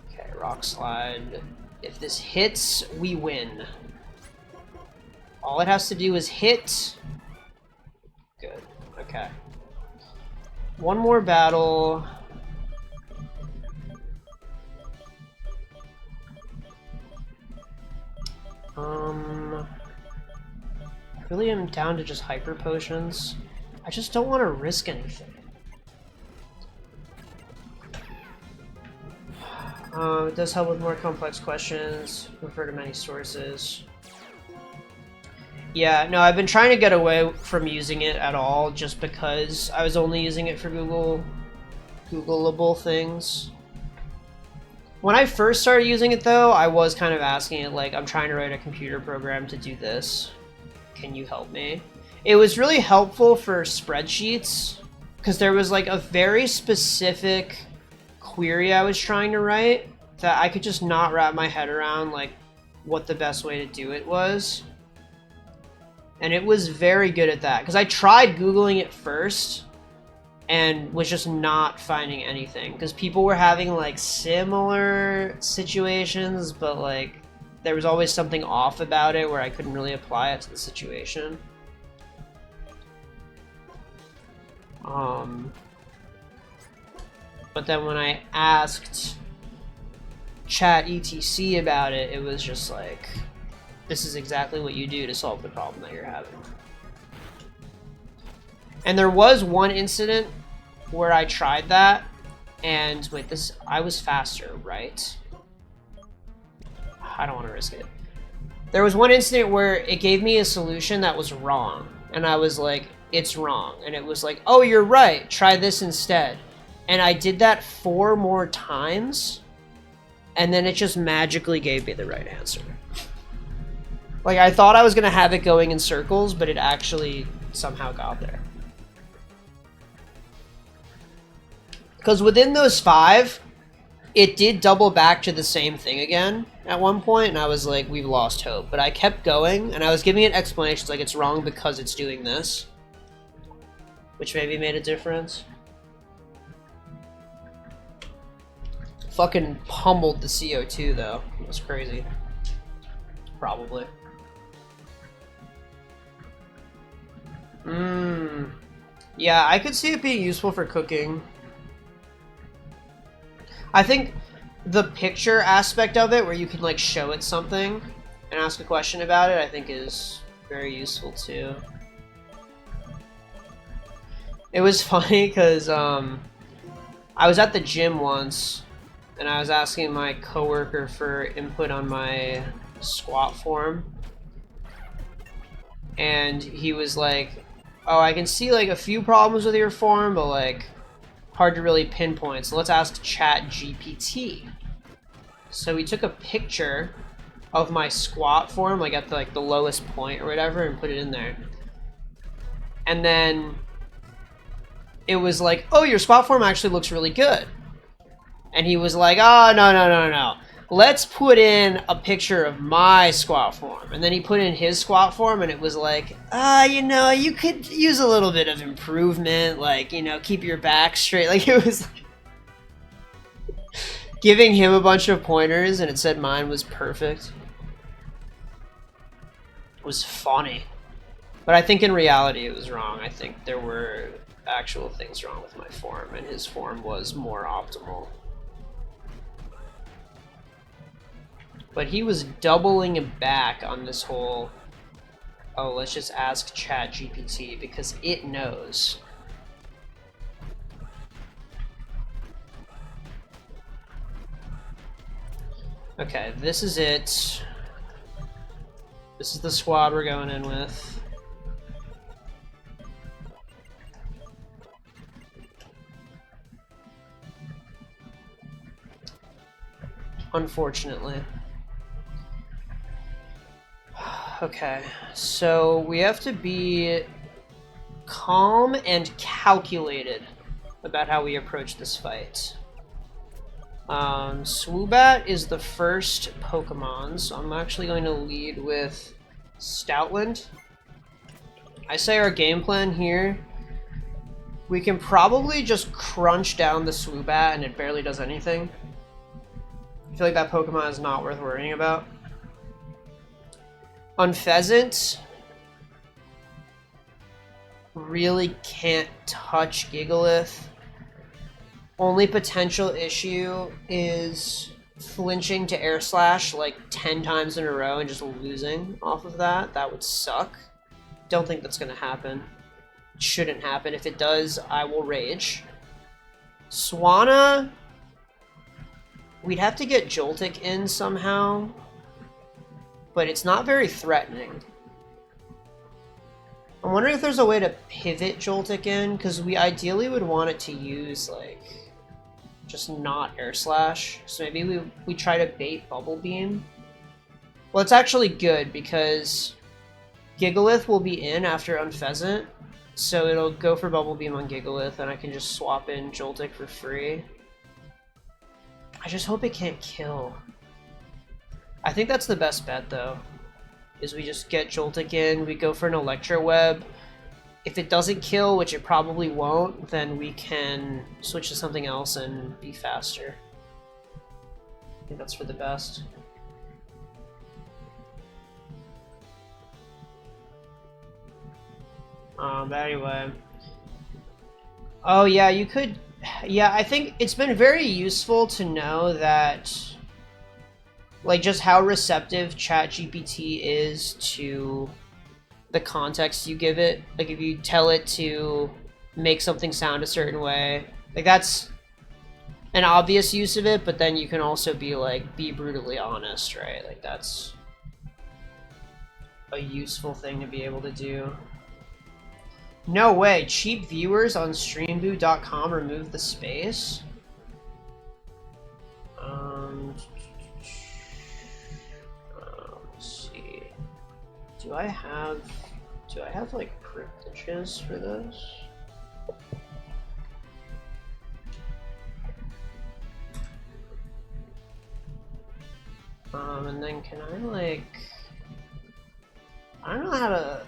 Okay, rock slide. If this hits, we win. All it has to do is hit. Good. Okay. One more battle. I really am down to just hyper potions. I just don't want to risk anything. It does help with more complex questions. Refer to many sources. Yeah, no, I've been trying to get away from using it at all just because I was only using it for Googleable things. When I first started using it though, I was kind of asking it like, I'm trying to write a computer program to do this. Can you help me? It was really helpful for spreadsheets because there was like a very specific query I was trying to write that I could just not wrap my head around like what the best way to do it was. And it was very good at that because I tried Googling it first and was just not finding anything because people were having like similar situations, but like there was always something off about it where I couldn't really apply it to the situation. But then when I asked ChatETC about it, it was just like, this is exactly what you do to solve the problem that you're having. And there was one incident where I tried that, and wait, I was faster, right? I don't want to risk it. There was one incident where it gave me a solution that was wrong, and I was like, it's wrong. And it was like, oh, you're right, try this instead. And I did that 4 more times, and then it just magically gave me the right answer. Like, I thought I was going to have it going in circles, but it actually somehow got there. Because within those 5, it did double back to the same thing again at one point, and I was like, we've lost hope. But I kept going, and I was giving it explanations like it's wrong because it's doing this, which maybe made a difference. Fucking pummeled the CO2, though. It was crazy. Probably. Yeah, I could see it being useful for cooking. I think the picture aspect of it, where you can like show it something and ask a question about it, I think is very useful too. It was funny because I was at the gym once and I was asking my coworker for input on my squat form, and he was like, oh, I can see like a few problems with your form, but like hard to really pinpoint, so let's ask ChatGPT. So we took a picture of my squat form, like at the lowest point or whatever, and put it in there. And then it was like, oh, your squat form actually looks really good. And he was like, oh, no. Let's put in a picture of my squat form. And then he put in his squat form, and it was like, you could use a little bit of improvement, like, keep your back straight. Like, it was like giving him a bunch of pointers, and it said mine was perfect. It was funny. But I think in reality it was wrong. I think there were actual things wrong with my form, and his form was more optimal. But he was doubling back on this whole, oh, let's just ask ChatGPT because it knows. Okay, this is it. This is the squad we're going in with. Unfortunately. Okay, so we have to be calm and calculated about how we approach this fight. Swoobat is the first Pokemon, so I'm actually going to lead with Stoutland. I say our game plan here, we can probably just crunch down the Swoobat and it barely does anything. I feel like that Pokemon is not worth worrying about. Unfezant really can't touch Gigalith. Only potential issue is flinching to Air Slash like 10 times in a row and just losing off of that. That would suck. Don't think that's gonna happen. Shouldn't happen. If it does, I will rage. Swanna, we'd have to get Joltik in somehow, but it's not very threatening. I'm wondering if there's a way to pivot Joltik in, because we ideally would want it to use, like, just not Air Slash. So maybe we try to bait Bubble Beam. Well, it's actually good, because Gigalith will be in after Unfezant, so it'll go for Bubble Beam on Gigalith, and I can just swap in Joltik for free. I just hope it can't kill. I think that's the best bet, though, is we just get Joltik in, we go for an Electro Web. If it doesn't kill, which it probably won't, then we can switch to something else and be faster. I think that's for the best. But anyway. Oh yeah, you could... Yeah, I think it's been very useful to know that, like, just how receptive ChatGPT is to the context you give it. Like, if you tell it to make something sound a certain way, like, that's an obvious use of it, but then you can also be like, be brutally honest, right? Like, that's a useful thing to be able to do. No way, cheap viewers on streamboot.com remove the space? Let's see. Do I have like privileges for this? And then can I, like, I don't know how to,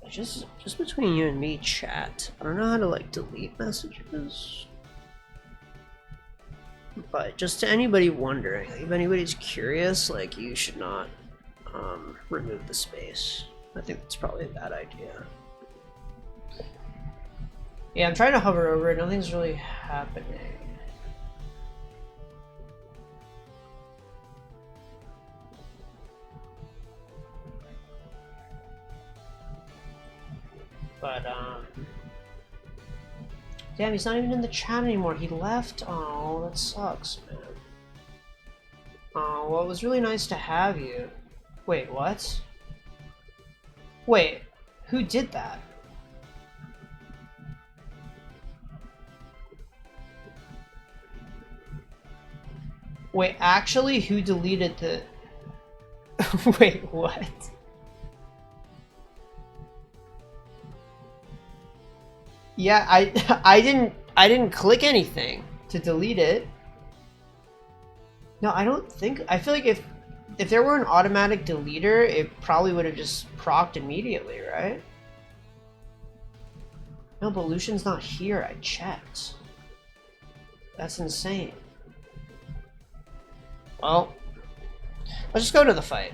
just between you and me, chat, I don't know how to, like, delete messages. But just to anybody wondering, like, if anybody's curious, like, you should not remove the space. I think that's probably a bad idea. Yeah, I'm trying to hover over it, nothing's really happening. But, damn, he's not even in the chat anymore. He left? Oh, that sucks, man. Oh, well, it was really nice to have you. Wait, what? Wait, who did that? Wait, actually, who deleted the... Wait, what? Yeah, I didn't click anything to delete it. No, I don't think, I feel like if there were an automatic deleter, it probably would have just procced immediately, right? No, but Lucian's not here, I checked. That's insane. Well, let's just go to the fight.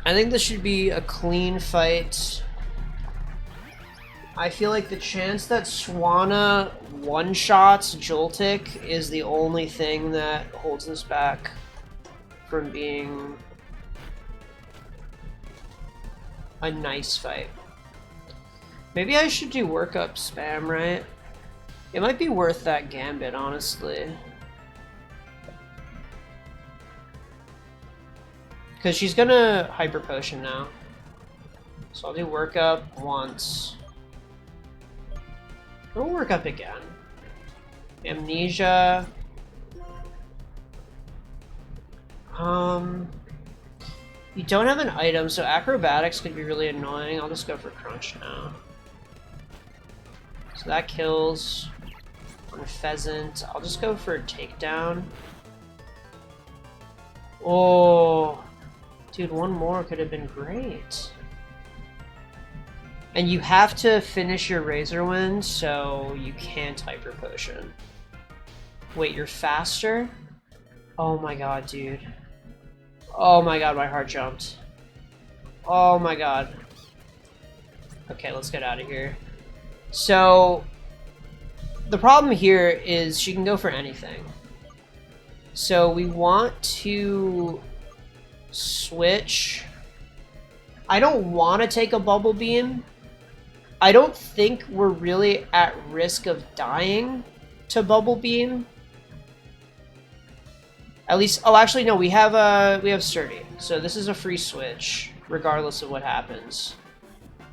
I think this should be a clean fight. I feel like the chance that Swanna one-shots Joltik is the only thing that holds us back from being a nice fight. Maybe I should do workup spam, right? It might be worth that gambit, honestly. Because she's gonna Hyper Potion now. So I'll do workup once. We'll work up again. Amnesia. You don't have an item, so acrobatics could be really annoying. I'll just go for crunch now. So that kills on Pheasant. I'll just go for a takedown. Oh, dude, one more could have been great. And you have to finish your Razor Wind, so you can't Hyper Potion. Wait, you're faster? Oh my god, dude. Oh my god, my heart jumped. Oh my god. Okay, let's get out of here. So, the problem here is she can go for anything. So we want to switch. I don't want to take a Bubble Beam. I don't think we're really at risk of dying to Bubble Beam. At least, oh, actually, no, we have Sturdy. So this is a free switch, regardless of what happens.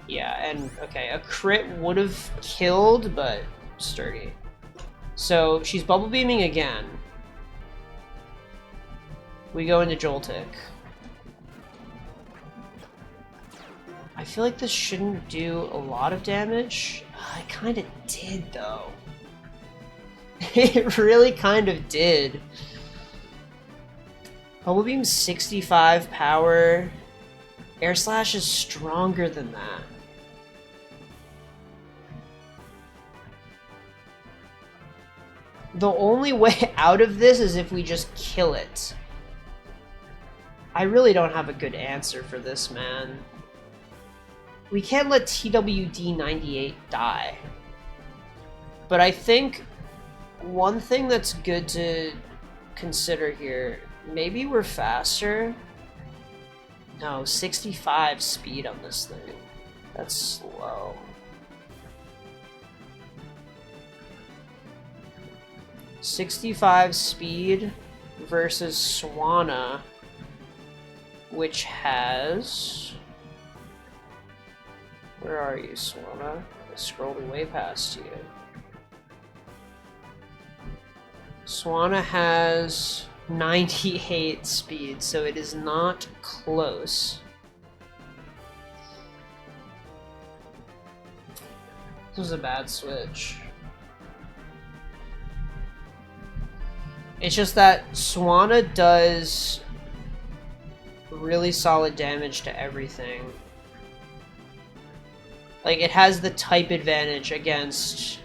Yeah, and, okay, a crit would have killed, but Sturdy. So she's Bubble Beaming again. We go into Joltik. I feel like this shouldn't do a lot of damage. I kind of did, though. It really kind of did. Bubble Beam's 65 power. Air Slash is stronger than that. The only way out of this is if we just kill it. I really don't have a good answer for this, man. We can't let TWD98 die. But I think one thing that's good to consider here, maybe we're faster. No, 65 speed on this thing. That's slow. .65 speed versus Swanna, which has... Where are you, Swanna? I scrolled way past you. Swanna has 98 speed, so it is not close. This was a bad switch. It's just that Swanna does really solid damage to everything. Like, it has the type advantage against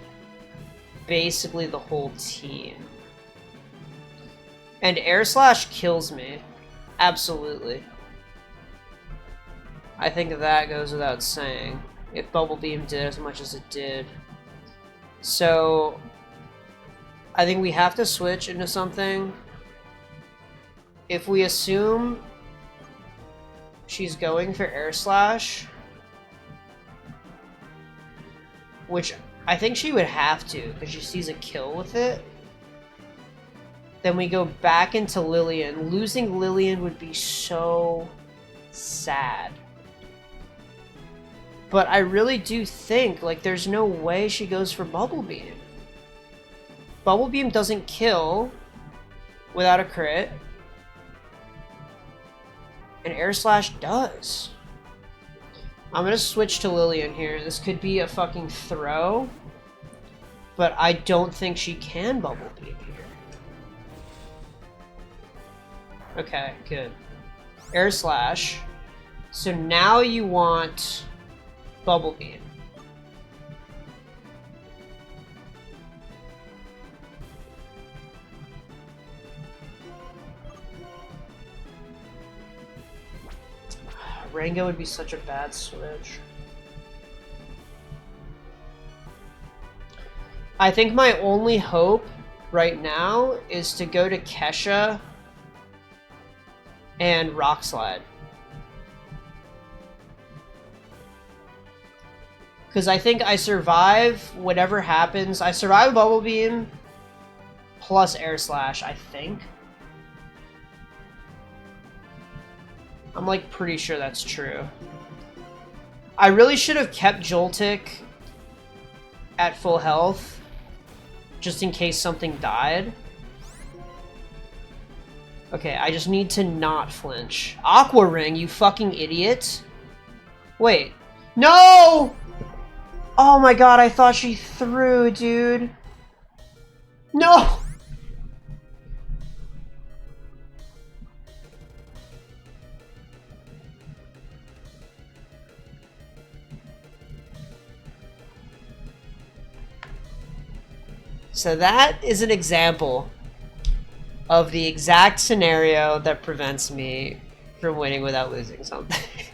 basically the whole team. And Air Slash kills me. Absolutely. I think that goes without saying. If Bubble Beam did as much as it did. So, I think we have to switch into something. If we assume she's going for Air Slash, which I think she would have to, because she sees a kill with it, then we go back into Lillian. Losing Lillian would be so sad. But I really do think, like, there's no way she goes for Bubble Beam. Bubble Beam doesn't kill without a crit. And Air Slash does. I'm gonna switch to Lillian here. This could be a fucking throw. But I don't think she can Bubble Beam here. Okay, good. Air Slash. So now you want Bubble Beam. Rango would be such a bad switch. I think my only hope right now is to go to Kesha and Rock Slide. Because I think I survive whatever happens. I survive Bubble Beam plus Air Slash, I think. I'm like pretty sure that's true. I really should have kept Joltik at full health just in case something died. Okay, I just need to not flinch. Aqua Ring, you fucking idiot. Wait. No! Oh my god, I thought she threw, dude. No! So that is an example of the exact scenario that prevents me from winning without losing something.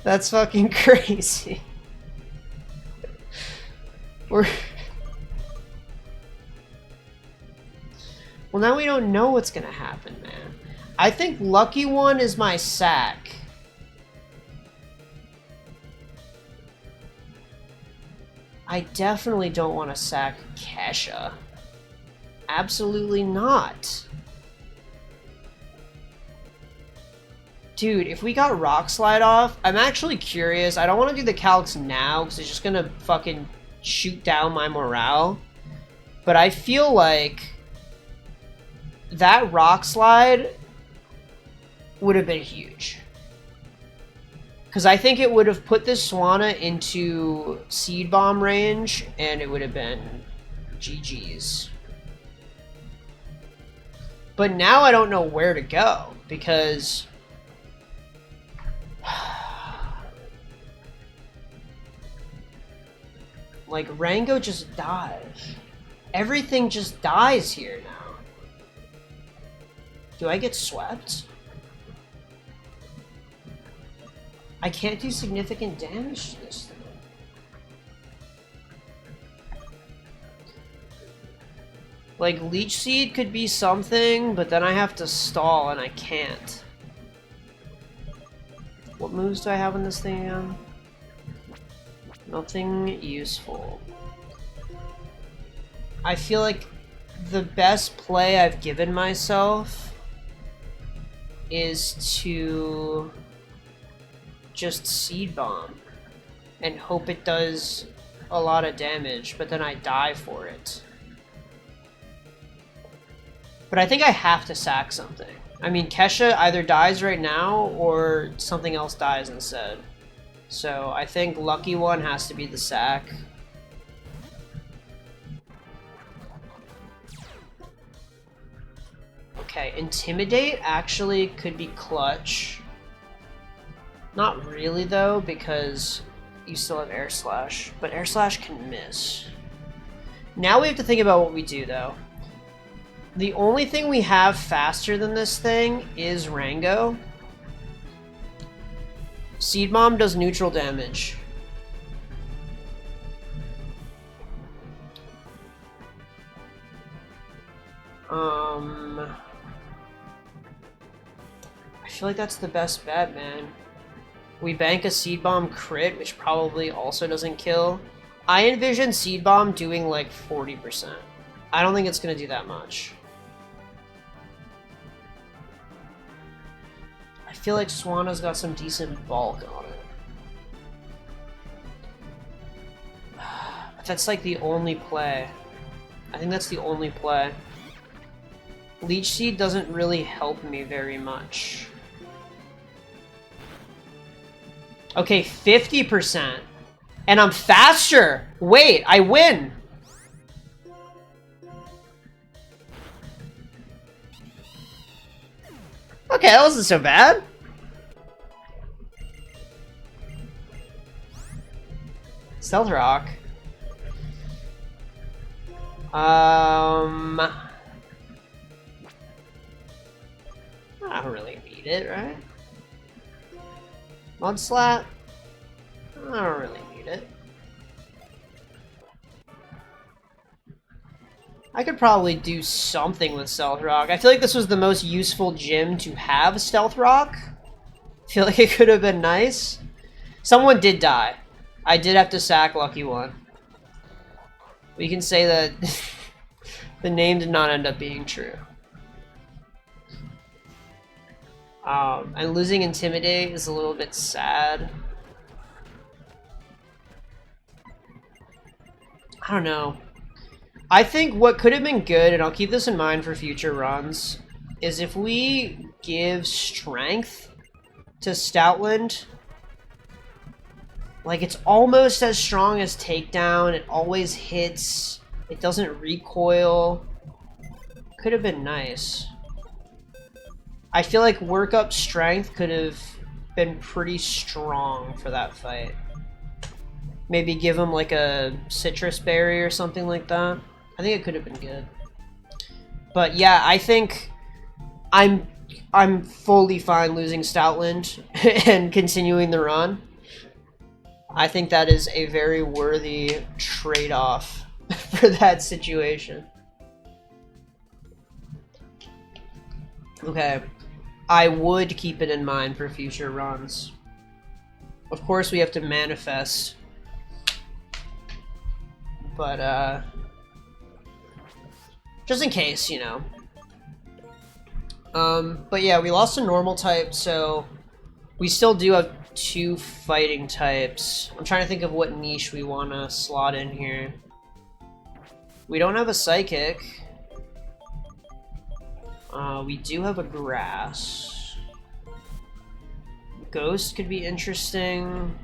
That's fucking crazy. We're... Well, now we don't know what's gonna happen, man. I think Lucky One is my sack. I definitely don't want to sack Kesha. Absolutely not. Dude, if we got Rock Slide off, I'm actually curious. I don't want to do the calcs now because it's just gonna fucking shoot down my morale. But I feel like that Rock Slide would have been huge. Because I think it would have put this Swanna into Seed Bomb range, and it would have been GG's. But now I don't know where to go, because... like, Rango just dies. Everything just dies here now. Do I get swept? I can't do significant damage to this thing. Like, Leech Seed could be something, but then I have to stall and I can't. What moves do I have in this thing again? Nothing useful. I feel like the best play I've given myself is to just Seed Bomb and hope it does a lot of damage, but then I die for it. But I think I have to sack something. I mean, Kesha either dies right now or something else dies instead. So I think Lucky One has to be the sack. Okay, Intimidate actually could be clutch. Not really though, because you still have Air Slash, but Air Slash can miss. Now we have to think about what we do though. The only thing we have faster than this thing is Rango. Seed Bomb does neutral damage. I feel like that's the best bet, man. We bank a Seed Bomb crit, which probably also doesn't kill. I envision Seed Bomb doing like 40%. I don't think it's gonna do that much. I feel like Swanna's got some decent bulk on it. That's like the only play. I think that's the only play. Leech Seed doesn't really help me very much. Okay, 50%. And I'm faster! Wait, I win! Okay, that wasn't so bad. Stealth Rock. I don't really need it, right? Mudslap? I don't really need it. I could probably do something with Stealth Rock. I feel like this was the most useful gym to have Stealth Rock. I feel like it could have been nice. Someone did die. I did have to sack Lucky One. We can say that the name did not end up being true. And losing Intimidate is a little bit sad. I don't know. I think what could have been good, and I'll keep this in mind for future runs, is if we give Strength to Stoutland. Like, it's almost as strong as Takedown, it always hits, it doesn't recoil. Could have been nice. I feel like Work Up Strength could have been pretty strong for that fight. Maybe give him like a Citrus Berry or something like that. I think it could have been good. But yeah, I think I'm fully fine losing Stoutland and continuing the run. I think that is a very worthy trade-off for that situation. Okay, I would keep it in mind for future runs. Of course, we have to manifest, but just in case, you know. But yeah, we lost a normal type, so we still do have 2 fighting types. I'm trying to think of what niche we want to slot in here. We don't have a psychic. We do have a grass. Ghost could be interesting.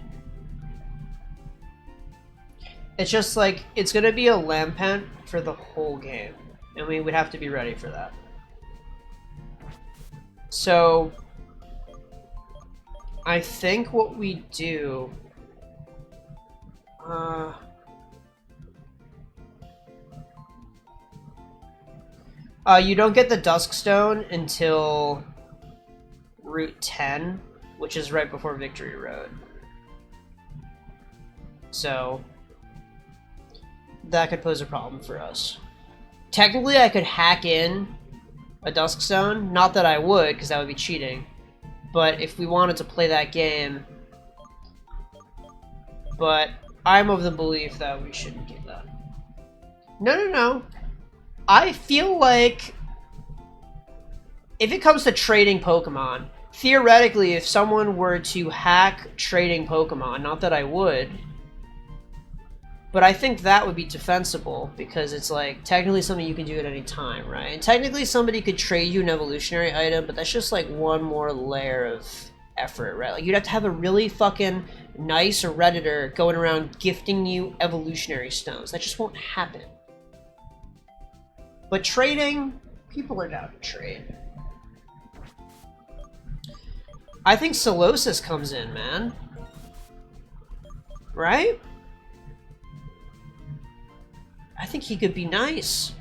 It's just like, it's gonna be a Lampent for the whole game, and we would have to be ready for that. So, I think what we do... you don't get the Duskstone until Route 10, which is right before Victory Road. So, that could pose a problem for us. Technically, I could hack in a Duskstone. Not that I would, because that would be cheating. But if we wanted to play that game... But I'm of the belief that we shouldn't do that. No. I feel like if it comes to trading Pokemon, theoretically, if someone were to hack trading Pokemon, not that I would, but I think that would be defensible because it's like technically something you can do at any time, right? And technically somebody could trade you an evolutionary item, but that's just like one more layer of effort, right? Like you'd have to have a really fucking nice Redditor going around gifting you evolutionary stones. That just won't happen. But trading, people are down to trade. I think Solosis comes in, man. Right? I think he could be nice.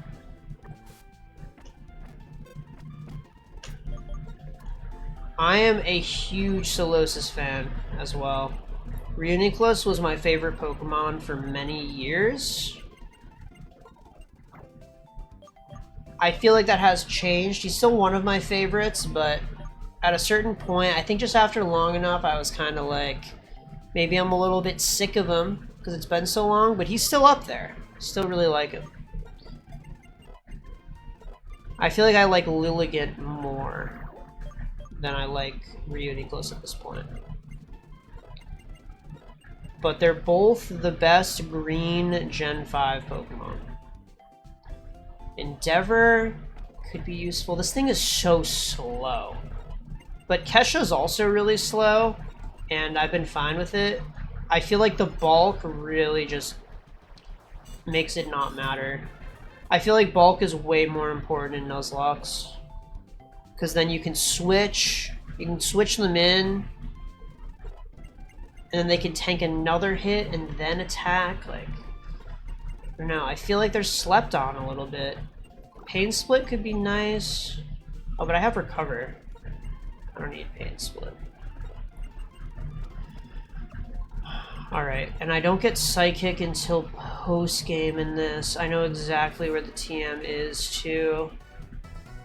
I am a huge Solosis fan as well. Reuniclus was my favorite Pokemon for many years. I feel like that has changed. He's still one of my favorites, but at a certain point, I think just after long enough, I was kind of like, maybe I'm a little bit sick of him because it's been so long, but he's still up there. Still really like him. I feel like I like Lilligant more than I like Reuniclus at this point. But they're both the best green Gen 5 Pokemon. Endeavor could be useful. This thing is so slow. But Kesha's also really slow, and I've been fine with it. I feel like the bulk really just makes it not matter. I feel like bulk is way more important in Nuzlocke. Because then you can switch them in, and then they can tank another hit and then attack. Like, I don't know, I feel like they're slept on a little bit. Pain Split could be nice. Oh, but I have Recover. I don't need Pain Split. Alright, and I don't get Psychic until post-game in this. I know exactly where the TM is, too.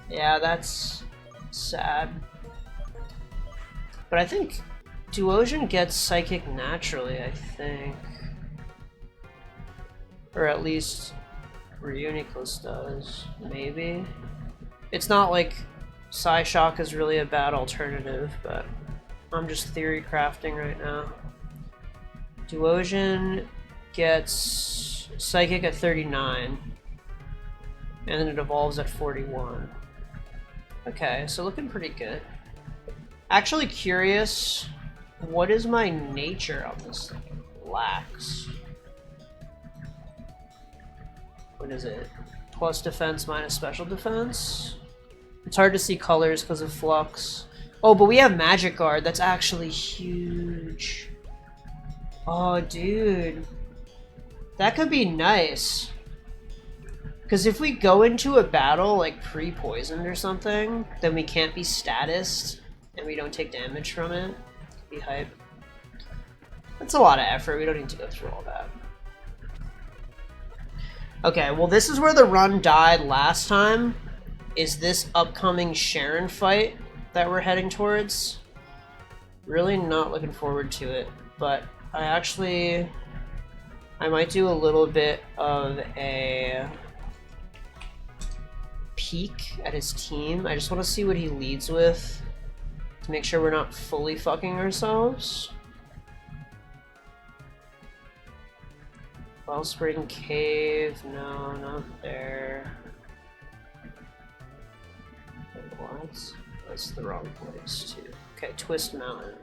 Yeah, that's sad. But I think Duosion gets Psychic naturally, I think. Or at least Reuniclus does, maybe? It's not like Psyshock is really a bad alternative, but I'm just theory crafting right now. Duosion gets Psychic at 39, and then it evolves at 41. Okay, so looking pretty good. Actually curious, what is my nature on this thing? Lax. What is it? Plus defense minus special defense? It's hard to see colors because of flux. Oh, but we have Magic Guard. That's actually huge. Oh, dude. That could be nice. Because if we go into a battle, like, pre-poisoned or something, then we can't be statused, and we don't take damage from it. Be hype. That's a lot of effort. We don't need to go through all that. Okay, well, this is where the run died last time. Is this upcoming Sharon fight that we're heading towards? Really not looking forward to it, but I might do a little bit of a peek at his team. I just want to see what he leads with to make sure we're not fully fucking ourselves. Wellspring Cave, no, not there. What? That's the wrong place too. Okay, Twist Mountain.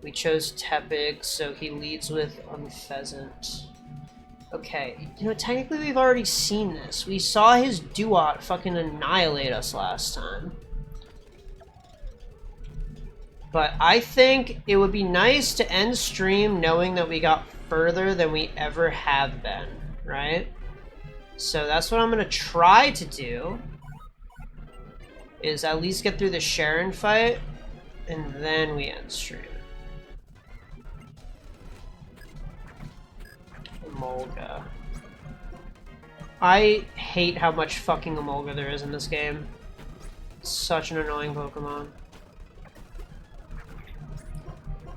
We chose Tepig, so he leads with Unpheasant. Okay, you know, technically we've already seen this. We saw his Duat fucking annihilate us last time. But I think it would be nice to end stream knowing that we got further than we ever have been, right? So that's what I'm gonna try to do, is at least get through the Sharon fight, and then we end stream. Emolga. I hate how much fucking Emolga there is in this game. It's such an annoying Pokemon.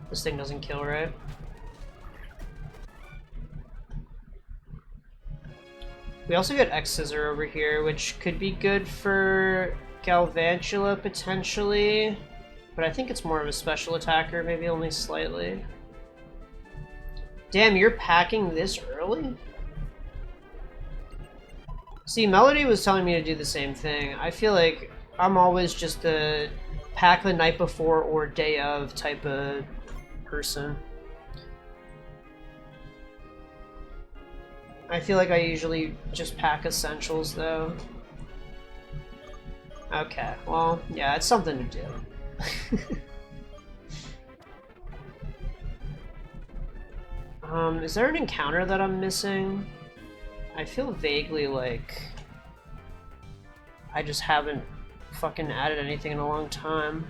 This thing doesn't kill, right? We also get X-Scissor over here, which could be good for Galvantula, potentially. But I think it's more of a special attacker, maybe only slightly. Damn, you're packing this early? See, Melody was telling me to do the same thing. I feel like I'm always just a pack the night before or day of type of person. I feel like I usually just pack essentials, though. Okay, well, yeah, it's something to do. Is there an encounter that I'm missing? I feel vaguely like I just haven't fucking added anything in a long time.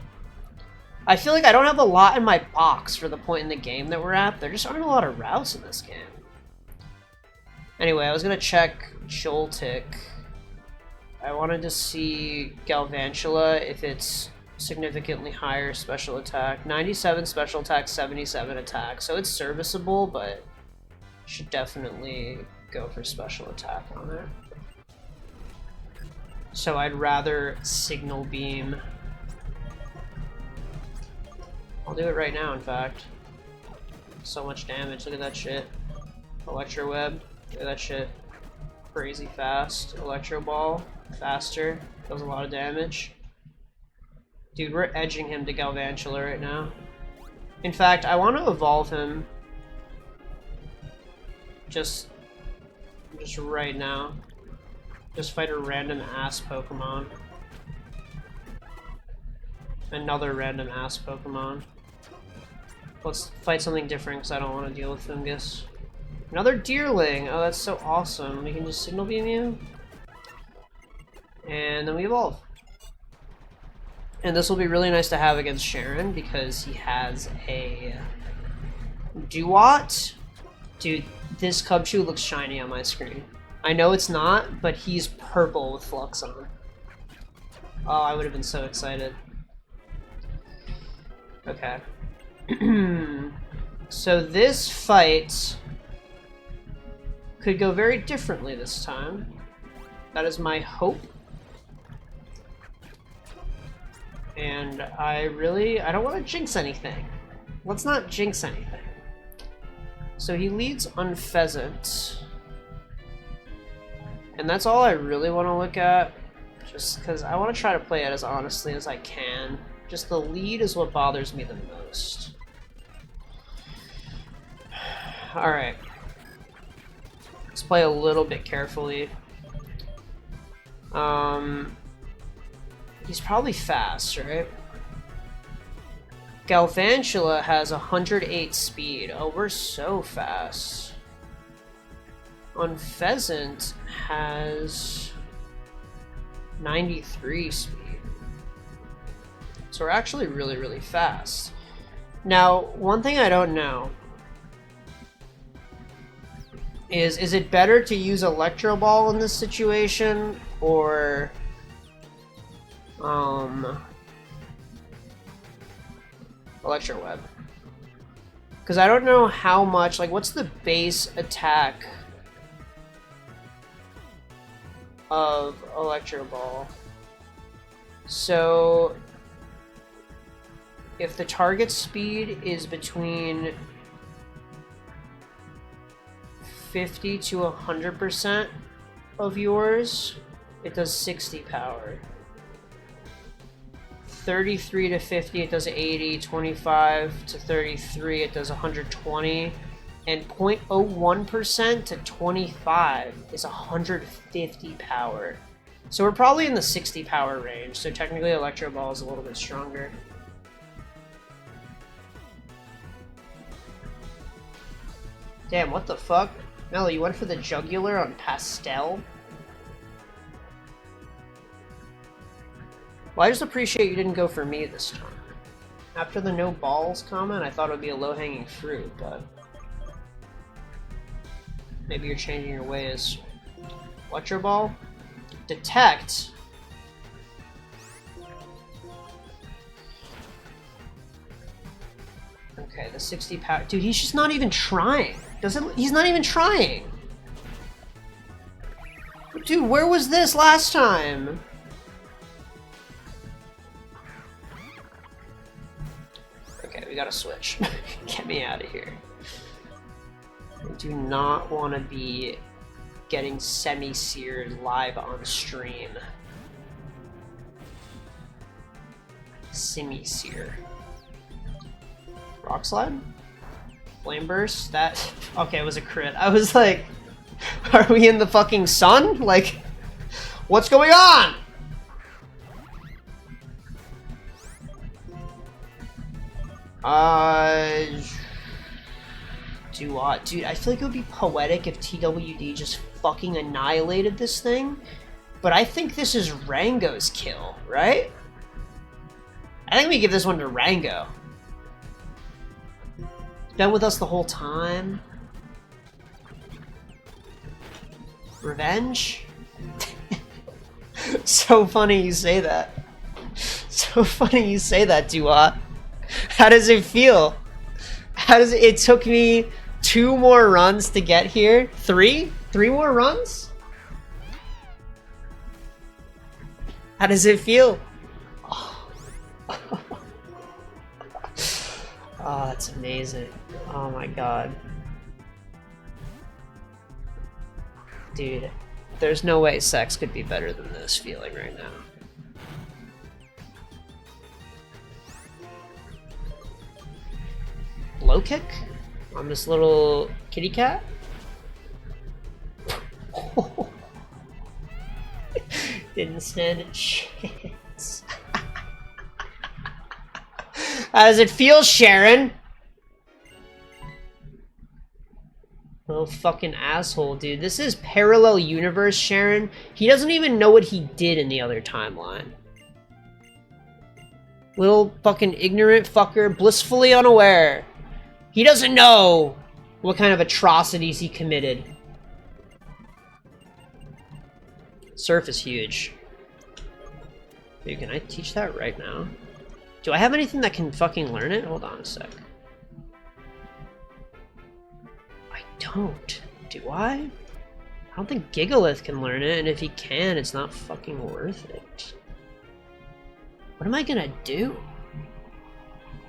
I feel like I don't have a lot in my box for the point in the game that we're at. There just aren't a lot of routes in this game. Anyway, I was gonna check Joltik. I wanted to see Galvantula if it's significantly higher special attack. 97 special attack, 77 attack. So it's serviceable, but should definitely go for special attack on it. So I'd rather Signal Beam. I'll do it right now, in fact. So much damage, look at that shit. Electro Web, look at that shit. Crazy fast. Electro Ball, faster, does a lot of damage. Dude, we're edging him to Galvantula right now. In fact, I want to evolve him just right now. Just fight a random ass Pokemon. Another random ass Pokemon. Let's fight something different because I don't want to deal with Fungus. Another Deerling! Oh, that's so awesome. We can just Signal Beam you. And then we evolve. And this will be really nice to have against Sharon because he has a Duat. Dude, this Cubchoo looks shiny on my screen. I know it's not, but he's purple with Flux on. Oh, I would have been so excited. Okay. So this fight could go very differently this time. That is my hope. And I don't want to jinx anything. Let's not jinx anything. So he leads Unpheasant. And that's all I really want to look at. Just because I want to try to play it as honestly as I can. Just the lead is what bothers me the most. Alright. Let's play a little bit carefully. He's probably fast, right? Galvantula has 108 speed. Oh, we're so fast. Unpheasant has 93 speed. So we're actually really, really fast. Now, one thing I don't know is it better to use Electro Ball in this situation, or Electro Web? Because I don't know how much, like, what's the base attack of Electro Ball? So if the target speed is between 50 to 100% of yours, it does 60 power. 33 to 50, it does 80. 25 to 33, it does 120. And 0.01% to 25 is 150 power. So we're probably in the 60 power range, so technically Electro Ball is a little bit stronger. Damn, what the fuck? Mello, you went for the jugular on Pastel? Well, I just appreciate you didn't go for me this time. After the no balls comment, I thought it would be a low-hanging fruit, but maybe you're changing your ways. Electro Ball? Detect. Okay, the 60 power. Dude, he's just not even trying. He's not even trying. Dude, where was this last time? Okay, we gotta switch. Get me out of here. I do not want to be getting semi-seared live on stream. Semi-sear. Rock Slide? Flame Burst? That... Okay, it was a crit. I was like, are we in the fucking sun? Like, what's going on? Dude, I feel like it would be poetic if TWD just fucking annihilated this thing, but I think this is Rango's kill, right? I think we give this one to Rango. He's been with us the whole time. Revenge? So funny you say that. So funny you say that, Dua. How does it feel? How does it... It took me 2 more runs to get here. 3? 3 more runs? How does it feel? Oh, oh, that's amazing. Oh my god. Dude, there's no way sex could be better than this feeling right now. Low kick on this little kitty cat. Didn't stand a chance. How does it feel, Sharon? Little fucking asshole, dude. This is parallel universe, Sharon. He doesn't even know what he did in the other timeline. Little fucking ignorant fucker, blissfully unaware. He doesn't know what kind of atrocities he committed. Surf is huge. Dude, can I teach that right now? Do I have anything that can fucking learn it? Hold on a sec. I don't. Do I? I don't think Gigalith can learn it, and if he can, it's not fucking worth it. What am I gonna do?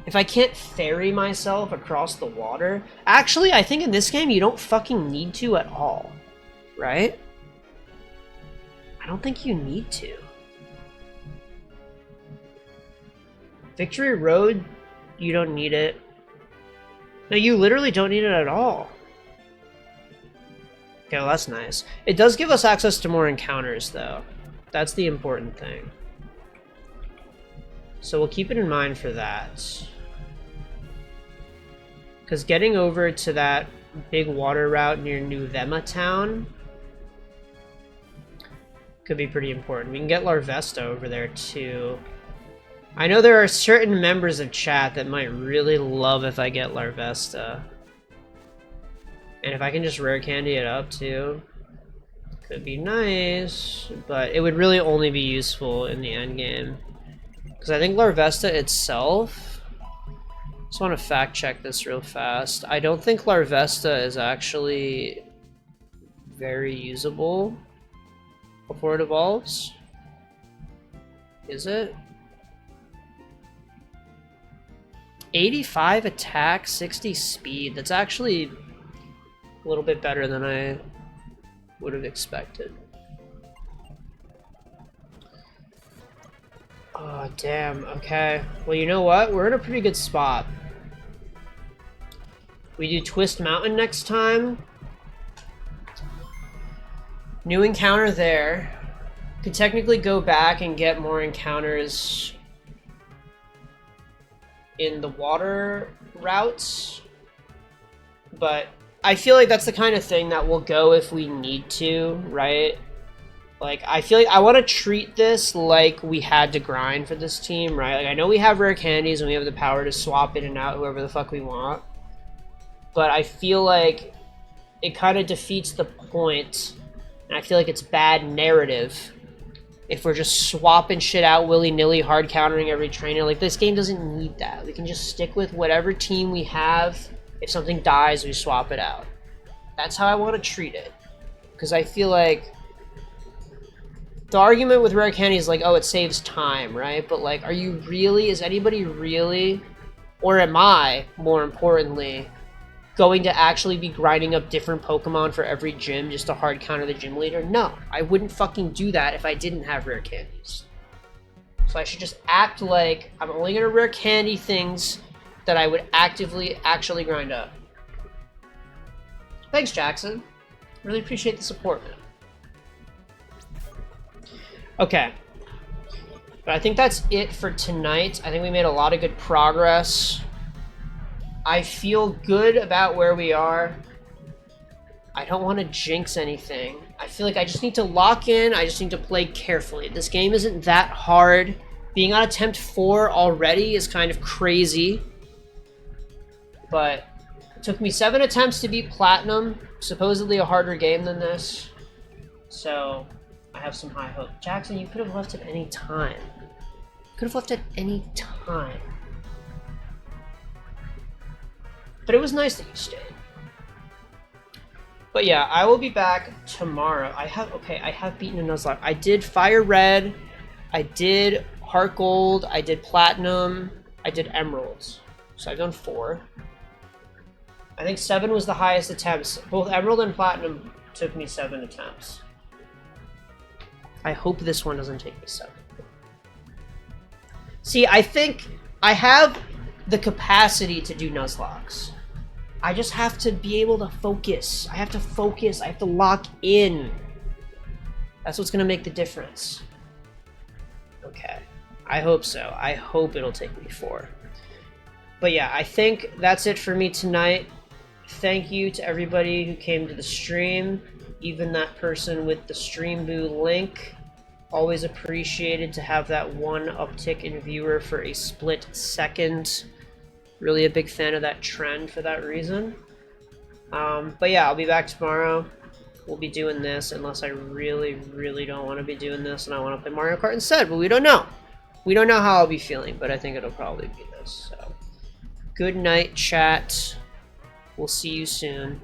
If I can't ferry myself across the water... Actually, I think in this game you don't fucking need to at all. Right? I don't think you need to. Victory Road, you don't need it. No, you literally don't need it at all. Okay, well that's nice. It does give us access to more encounters, though. That's the important thing. So we'll keep it in mind for that. Because getting over to that big water route near New Vema Town could be pretty important. We can get Larvesta over there, too. I know there are certain members of chat that might really love if I get Larvesta. And if I can just rare candy it up too, could be nice, but it would really only be useful in the end game. Because I think Larvesta itself, just want to fact check this real fast. I don't think Larvesta is actually very usable before it evolves. Is it? 85 attack, 60 speed. That's actually a little bit better than I would have expected. Oh, damn. Okay. Well, you know what? We're in a pretty good spot. We do Twist Mountain next time. New encounter there. Could technically go back and get more encounters in the water routes, but I feel like that's the kind of thing that will go if we need to, right? Like, I feel like I want to treat this like we had to grind for this team, right? Like, I know we have rare candies and we have the power to swap in and out whoever the fuck we want, but I feel like it kind of defeats the point, and I feel like it's bad narrative if we're just swapping shit out willy-nilly, hard countering every trainer. Like, this game doesn't need that. We can just stick with whatever team we have. If something dies, we swap it out. That's how I want to treat it. Because I feel like the argument with rare candy is like, oh, it saves time, right? But like, are you really, is anybody really, or am I, more importantly, going to actually be grinding up different Pokemon for every gym just to hard counter the gym leader? No, I wouldn't fucking do that if I didn't have rare candies. So I should just act like I'm only gonna rare candy things that I would actively actually grind up. Thanks, Jackson. Really appreciate the support, man. Okay. But I think that's it for tonight. I think we made a lot of good progress. I feel good about where we are. I don't want to jinx anything. I feel like I just need to lock in. I just need to play carefully. This game isn't that hard. Being on attempt 4 already is kind of crazy. But it took me 7 attempts to beat Platinum. Supposedly a harder game than this. So I have some high hope. Jackson, you could have left at any time. You could have left at any time. But it was nice that you stayed. But yeah, I will be back tomorrow. I have beaten a Nuzlocke. I did Fire Red, I did Heart Gold, I did Platinum, I did Emeralds. So I've done 4. I think 7 was the highest attempts. Both Emerald and Platinum took me 7 attempts. I hope this one doesn't take me 7. See, I think I have the capacity to do Nuzlocks. I just have to be able to focus. I have to focus. I have to lock in. That's what's going to make the difference. Okay. I hope so. I hope it'll take me 4. But yeah, I think that's it for me tonight. Thank you to everybody who came to the stream. Even that person with the Streamboo link. Always appreciated to have that 1 uptick in viewer for a split second. Really a big fan of that trend for that reason. But yeah, I'll be back tomorrow. We'll be doing this unless I really, really don't want to be doing this and I want to play Mario Kart instead, but we don't know. We don't know how I'll be feeling, but I think it'll probably be this. So, good night, chat. We'll see you soon.